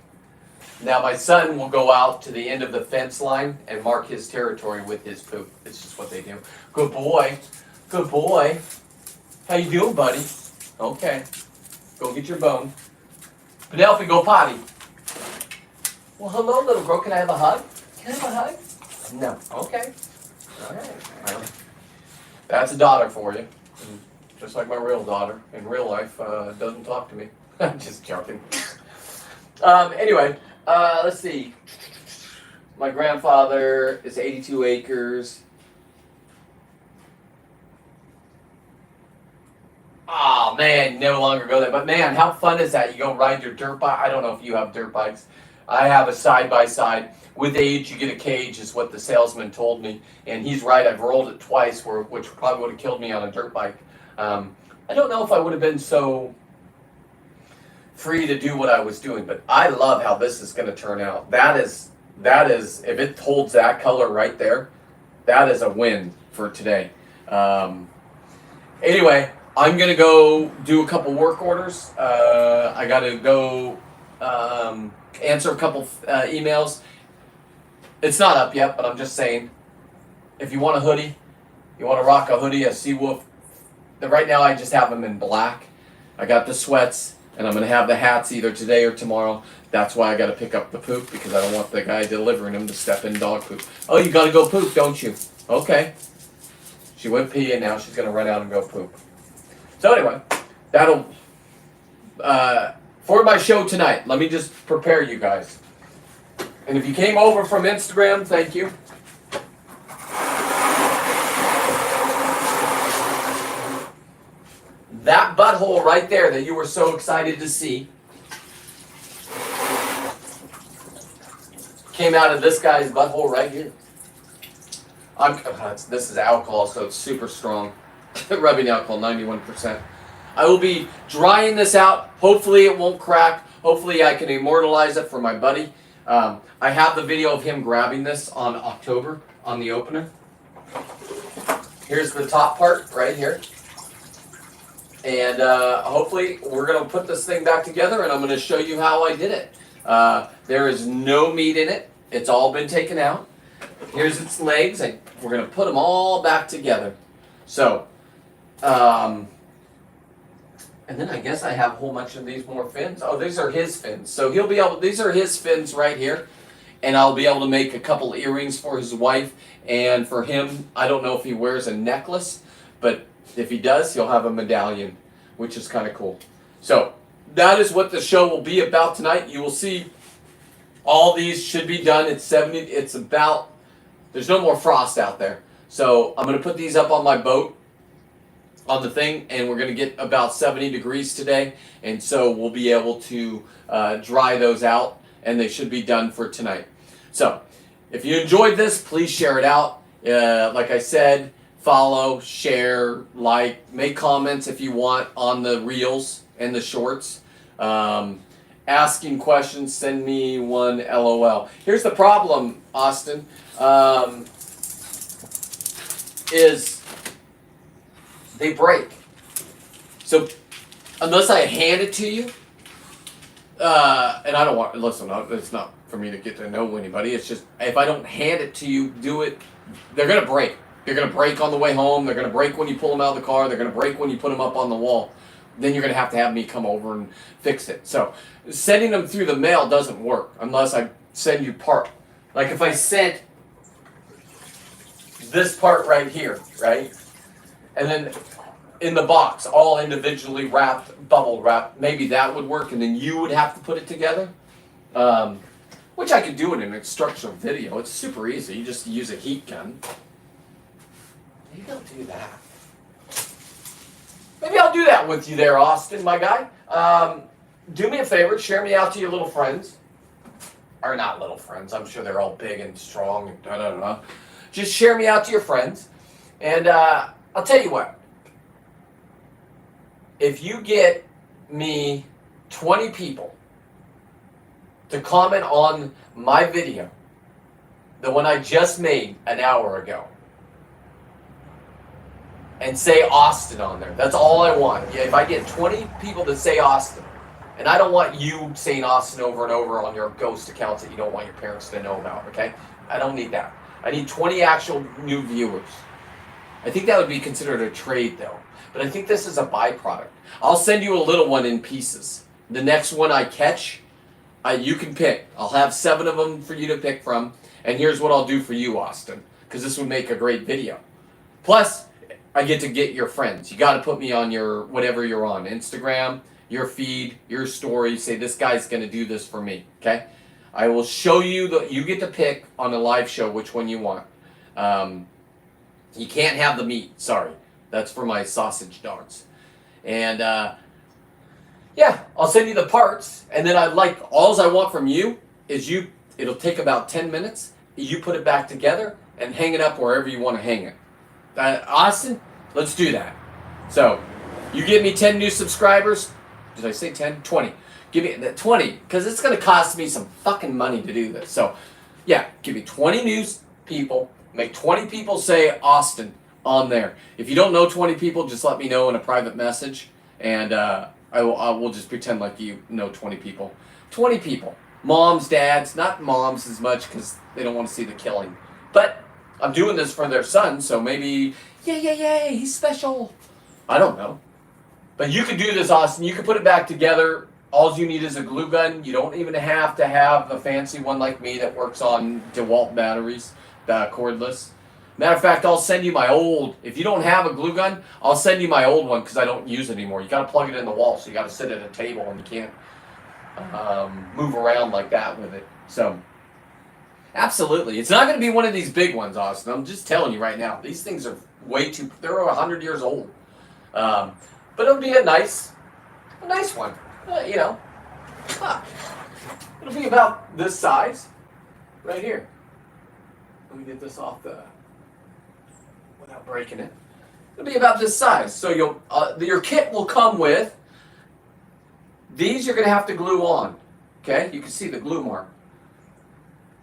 Now my son will go out to the end of the fence line and mark his territory with his poop. It's just what they do. Good boy. Good boy. How you doing, buddy? Okay. Go get your bone. Penelope, go potty. Well, hello, little girl. Can I have a hug? Can I have a hug? No. Okay. All right. Well, that's a daughter for you. And just like my real daughter in real life doesn't talk to me. I'm just joking. Anyway. Let's see. My grandfather is 82 acres. Oh man, no longer go there. But man, how fun is that? You go ride your dirt bike. I don't know if you have dirt bikes. I have a side-by-side. With age, you get a cage, is what the salesman told me. And he's right. I've rolled it twice, which probably would have killed me on a dirt bike. I don't know if I would have been so free to do what I was doing, but I love how this is going to turn out. That is, if it holds that color right there, that is a win for today. Anyway, I'm going to go do a couple work orders. I got to go answer a couple emails. It's not up yet, but I'm just saying, if you want a hoodie, you want to rock a hoodie, a Seawolf. Right now I just have them in black. I got the sweats. And I'm going to have the hats either today or tomorrow. That's why I got to pick up the poop, because I don't want the guy delivering them to step in dog poop. Oh, you got to go poop, don't you? Okay. She went pee, and now she's going to run out and go poop. So anyway, that'll... for my show tonight, let me just prepare you guys. And if you came over from Instagram, thank you. That butthole right there that you were so excited to see came out of this guy's butthole right here. This is alcohol, so it's super strong. Rubbing alcohol, 91%. I will be drying this out. Hopefully it won't crack. Hopefully I can immortalize it for my buddy. I have the video of him grabbing this on October on the opener. Here's the top part right here. And hopefully we're going to put this thing back together, and I'm going to show you how I did it. There is no meat in it. It's all been taken out. Here's its legs, and we're going to put them all back together. So, and then I guess I have a whole bunch of these more fins. Oh, these are his fins. So he'll be able, these are his fins right here. And I'll be able to make a couple earrings for his wife. And for him, I don't know if he wears a necklace, but if he does, he'll have a medallion, which is kind of cool. So that is what the show will be about tonight. You will see all these should be done. It's 70. It's about, there's no more frost out there. So I'm going to put these up on my boat on the thing, and we're going to get about 70 degrees today. And so we'll be able to dry those out, and they should be done for tonight. So if you enjoyed this, please share it out. Like I said, follow, share, like, make comments if you want on the reels and the shorts. Asking questions, send me one LOL. Here's the problem, Austin, is they break. So unless I hand it to you, and I don't want, listen, it's not for me to get to know anybody. It's just, if I don't hand it to you, do it, they're going to break. They're going to break on the way home. They're going to break when you pull them out of the car. They're going to break when you put them up on the wall. Then you're going to have me come over and fix it. So sending them through the mail doesn't work unless I send you part. Like if I sent this part right here, right? And then in the box, all individually wrapped, bubble wrapped, maybe that would work, and then you would have to put it together. Which I could do in an instructional video. It's super easy. You just use a heat gun. Maybe I'll do that. Maybe I'll do that with you there, Austin, my guy. Do me a favor, share me out to your little friends. Or not little friends, I'm sure they're all big and strong and da-da-da. Just share me out to your friends. And I'll tell you what. If you get me 20 people to comment on my video, the one I just made an hour ago, and say Austin on there. That's all I want. Yeah, if I get 20 people to say Austin, and I don't want you saying Austin over and over on your ghost accounts that you don't want your parents to know about, okay? I don't need that. I need 20 actual new viewers. I think that would be considered a trade though. But I think this is a byproduct. I'll send you a little one in pieces. The next one I catch, you can pick. I'll have 7 of them for you to pick from. And here's what I'll do for you, Austin, because this would make a great video. Plus, I get to get your friends. You got to put me on your, whatever you're on, Instagram, your feed, your story. Say, this guy's going to do this for me, okay? I will show you, you get to pick on a live show which one you want. You can't have the meat, sorry. That's for my sausage dogs. And, yeah, I'll send you the parts. And then all I want from you is it'll take about 10 minutes. You put it back together and hang it up wherever you want to hang it. Austin, let's do that. So, you give me 10 new subscribers. Did I say 10? 20. Give me that 20, because it's going to cost me some fucking money to do this. So, yeah, give me 20 new people. Make 20 people say Austin on there. If you don't know 20 people, just let me know in a private message, and I will just pretend like you know 20 people. 20 people. Moms, dads, not moms as much because they don't want to see the killing. But I'm doing this for their son, so maybe, yay, he's special. I don't know. But you could do this, Austin. You could put it back together. All you need is a glue gun. You don't even have to have a fancy one like me that works on DeWalt batteries, cordless. Matter of fact, I'll send you my old, if you don't have a glue gun, I'll send you my old one because I don't use it anymore. You got to plug it in the wall, so you got to sit at a table and you can't move around like that with it. So, absolutely. It's not going to be one of these big ones, Austin. I'm just telling you right now. These things are they're 100 years old. But it'll be a nice one. It'll be about this size right here. Let me get this off without breaking it. It'll be about this size. So your kit will come with these. You're going to have to glue on. Okay, you can see the glue mark.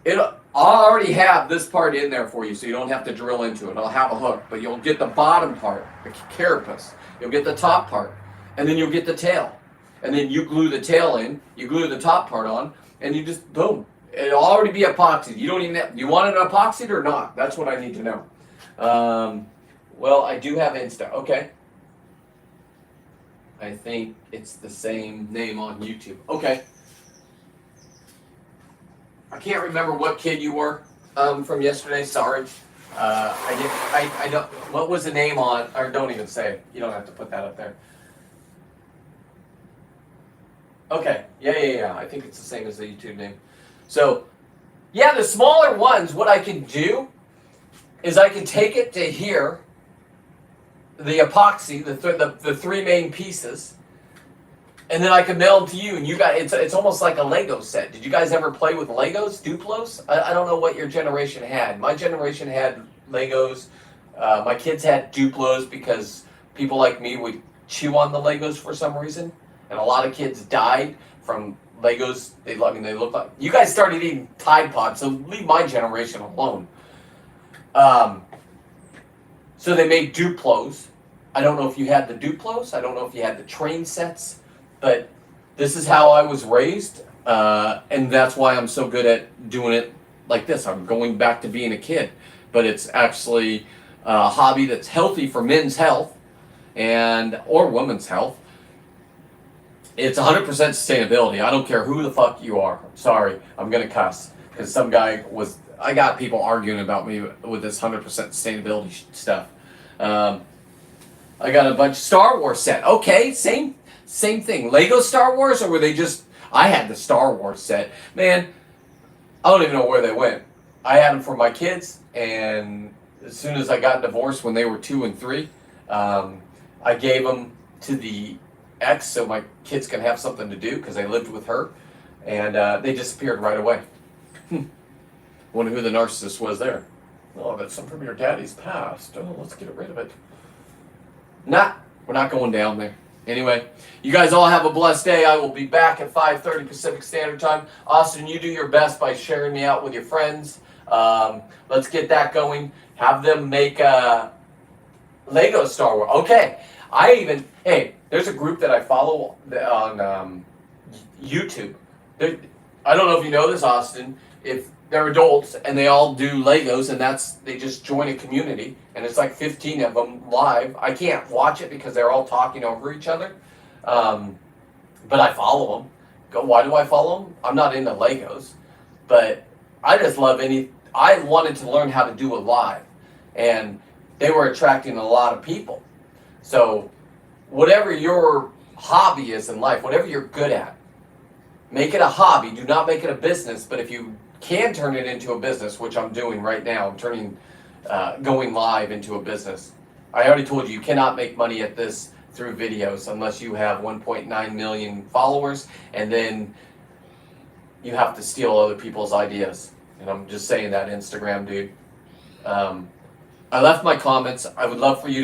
I'll already have this part in there for you, so you don't have to drill into it. I'll have a hook, but you'll get the bottom part, the carapace. You'll get the top part, and then you'll get the tail. And then you glue the tail in, you glue the top part on, and you just, boom. It'll already be epoxied. You don't even have, you want it epoxied or not? That's what I need to know. Well, I do have Insta. Okay. I think it's the same name on YouTube. Okay. I can't remember what kid you were from yesterday. Sorry. I don't. What was the name on? Or don't even say it. You don't have to put that up there. Okay. Yeah. I think it's the same as the YouTube name. So, yeah, the smaller ones, what I can do is I can take it to here, the epoxy, the three main pieces, and then I can mail them to you. And you guys, it's almost like a Lego set. Did you guys ever play with Legos, Duplos? I don't know what your generation had. My generation had Legos. My kids had Duplos because people like me would chew on the Legos for some reason, and a lot of kids died from Legos. They look like you guys started eating Tide Pods, so leave my generation alone. So they made Duplos. I don't know if you had the Duplos. I don't know if you had the train sets, but this is how I was raised, and that's why I'm so good at doing it like this. I'm going back to being a kid, but it's actually a hobby that's healthy for men's health or women's health. It's 100% sustainability. I don't care who the fuck you are. Sorry, I'm gonna cuss because some guy was. I got people arguing about me with this 100% sustainability stuff. I got a bunch of Star Wars set. Okay, same thing. Lego Star Wars, or were they just? I had the Star Wars set. Man, I don't even know where they went. I had them for my kids, and as soon as I got divorced when they were 2 and 3, I gave them to the ex so my kids can have something to do because I lived with her, and they disappeared right away. Wonder who the narcissist was there. Oh, that's some from your daddy's past. Oh, let's get rid of it. We're not going down there. Anyway, you guys all have a blessed day. I will be back at 5:30 Pacific Standard Time. Austin, you do your best by sharing me out with your friends. Let's get that going. Have them make Lego Star Wars. Okay. There's a group that I follow on YouTube. I don't know if you know this, Austin. If they're adults and they all do Legos, and they just join a community, and it's like 15 of them live. I can't watch it because they're all talking over each other, but I follow them. Why do I follow them? I'm not into Legos, but I just love I wanted to learn how to do it live, and they were attracting a lot of people. So whatever your hobby is in life, whatever you're good at, make it a hobby. Do not make it a business, but if you can turn it into a business, which I'm doing right now. I'm turning going live into a business. I already told you cannot make money at this through videos unless you have 1.9 million followers, and then you have to steal other people's ideas. And I'm just saying that, Instagram dude. I left my comments. I would love for you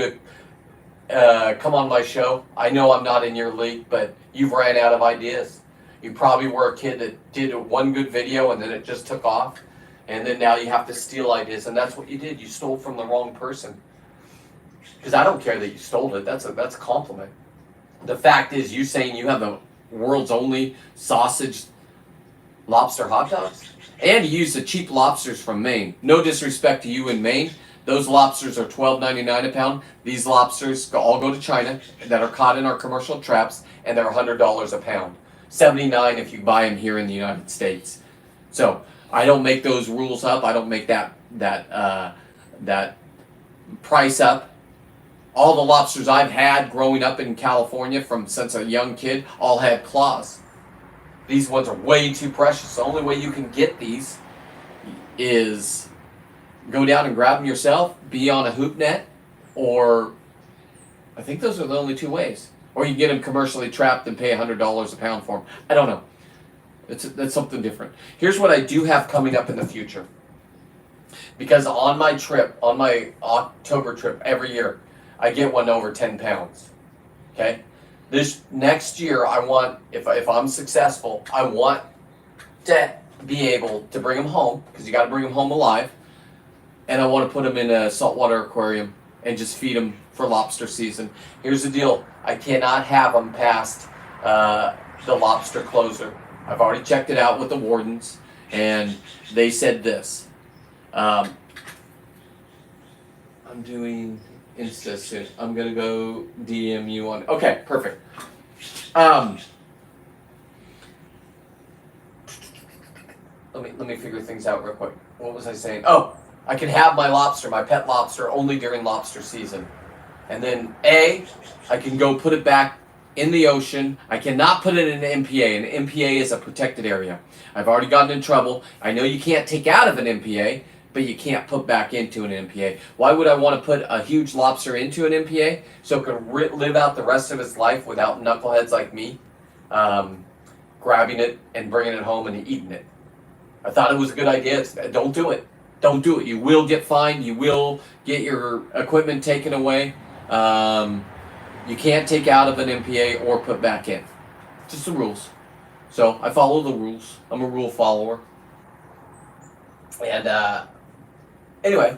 to come on my show. I know I'm not in your league, but you've ran out of ideas. You probably were a kid that did one good video and then it just took off. And then now you have to steal ideas, and that's what you did. You stole from the wrong person. Because I don't care that you stole it. That's a compliment. The fact is, you saying you have the world's only sausage lobster hot dogs? And you use the cheap lobsters from Maine. No disrespect to you in Maine. Those lobsters are $12.99 a pound. These lobsters all go to China that are caught in our commercial traps, and they're $100 a pound. $79 if you buy them here in the United States. So I don't make those rules up. I don't make that price up. All the lobsters I've had growing up in California since a young kid all had claws. These ones are way too precious. The only way you can get these is go down and grab them yourself, be on a hoop net, or I think those are the only two ways. Or you get them commercially trapped and pay $100 a pound for them. I don't know. That's something different. Here's what I do have coming up in the future. Because on my October trip every year, I get one over 10 pounds. Okay? This next year, I want, if I'm successful, I want to be able to bring them home, because you got to bring them home alive, and I want to put them in a saltwater aquarium and just feed them for lobster season. Here's the deal. I cannot have them past the lobster closer. I've already checked it out with the wardens, and they said this. I'm doing Insta soon. I'm going to go DM you on... Okay, perfect. Let me figure things out real quick. What was I saying? Oh, I can have my pet lobster, only during lobster season. And then I can go put it back in the ocean. I cannot put it in an MPA. An MPA is a protected area. I've already gotten in trouble. I know you can't take out of an MPA, but you can't put back into an MPA. Why would I want to put a huge lobster into an MPA so it can live out the rest of its life without knuckleheads like me grabbing it and bringing it home and eating it? I thought it was a good idea. Don't do it. Don't do it. You will get fined. You will get your equipment taken away. You can't take out of an MPA or put back in. Just the rules. So I follow the rules. I'm a rule follower. And anyway,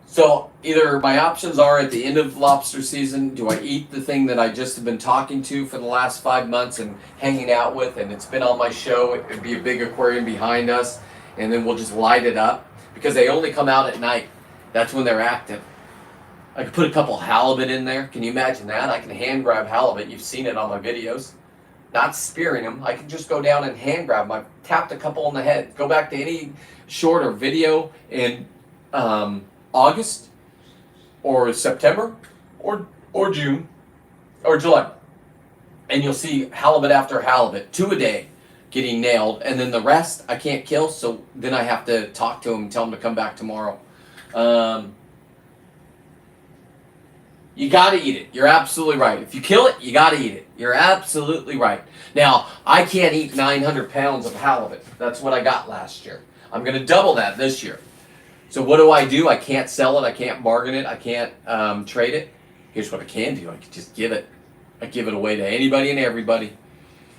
so either my options are at the end of lobster season, do I eat the thing that I just have been talking to for the last 5 months and hanging out with, and it's been on my show, it'd be a big aquarium behind us, and then we'll just light it up, because they only come out at night. That's when they're active. I could put a couple halibut in there. Can you imagine that? I can hand grab halibut. You've seen it on my videos. Not spearing them. I can just go down and hand grab them. I tapped a couple on the head. Go back to any short or video in August or September or June or July, and you'll see halibut after halibut, 2 a day, getting nailed, and then the rest I can't kill, so then I have to talk to them and tell them to come back tomorrow. You gotta eat it. You're absolutely right. If you kill it, you gotta eat it. You're absolutely right. Now, I can't eat 900 pounds of halibut. That's what I got last year. I'm gonna double that this year. So what do? I can't sell it. I can't bargain it. I can't trade it. Here's what I can do. I can just give it. I give it away to anybody and everybody.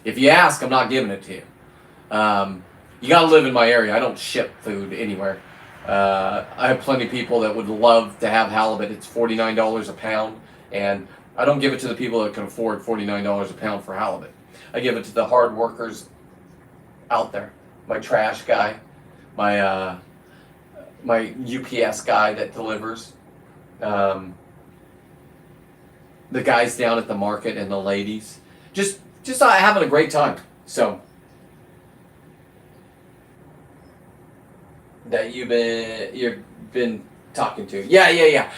If you ask, I'm not giving it to you. You gotta live in my area. I don't ship food anywhere. I have plenty of people that would love to have halibut. It's $49 a pound, and I don't give it to the people that can afford $49 a pound for halibut. I give it to the hard workers out there. My trash guy, my UPS guy that delivers, the guys down at the market, and the ladies. Just having a great time. So that you've been talking to. Yeah.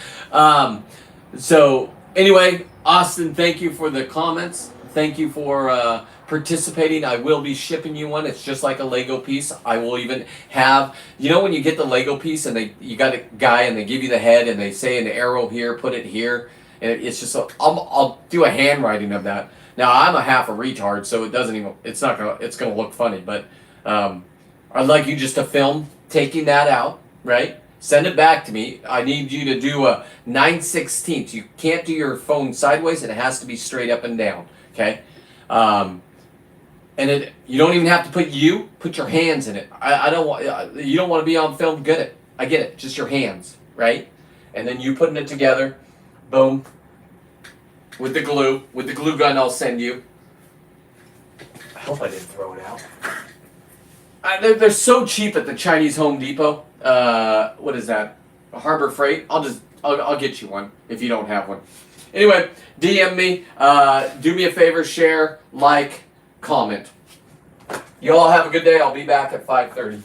So anyway, Austin, thank you for the comments. Thank you for participating. I will be shipping you one. It's just like a Lego piece. I will even have, when you get the Lego piece and you got a guy and they give you the head and they say an arrow here, put it here, and it's just I'll do a handwriting of that. Now I'm a half a retard, so it's gonna look funny, but I'd like you just to film taking that out, right? Send it back to me. I need you to do a 9/16. You can't do your phone sideways, and it has to be straight up and down, okay? And you don't even have to put your hands in it. You don't want to be on film, I get it, just your hands, right? And then you putting it together, boom, with the glue gun I'll send you. I hope I didn't throw it out. They're so cheap at the Chinese Home Depot. What is that? Harbor Freight. I'll get you one if you don't have one. Anyway, DM me. Do me a favor, share, like, comment. You all have a good day. I'll be back at 5:30.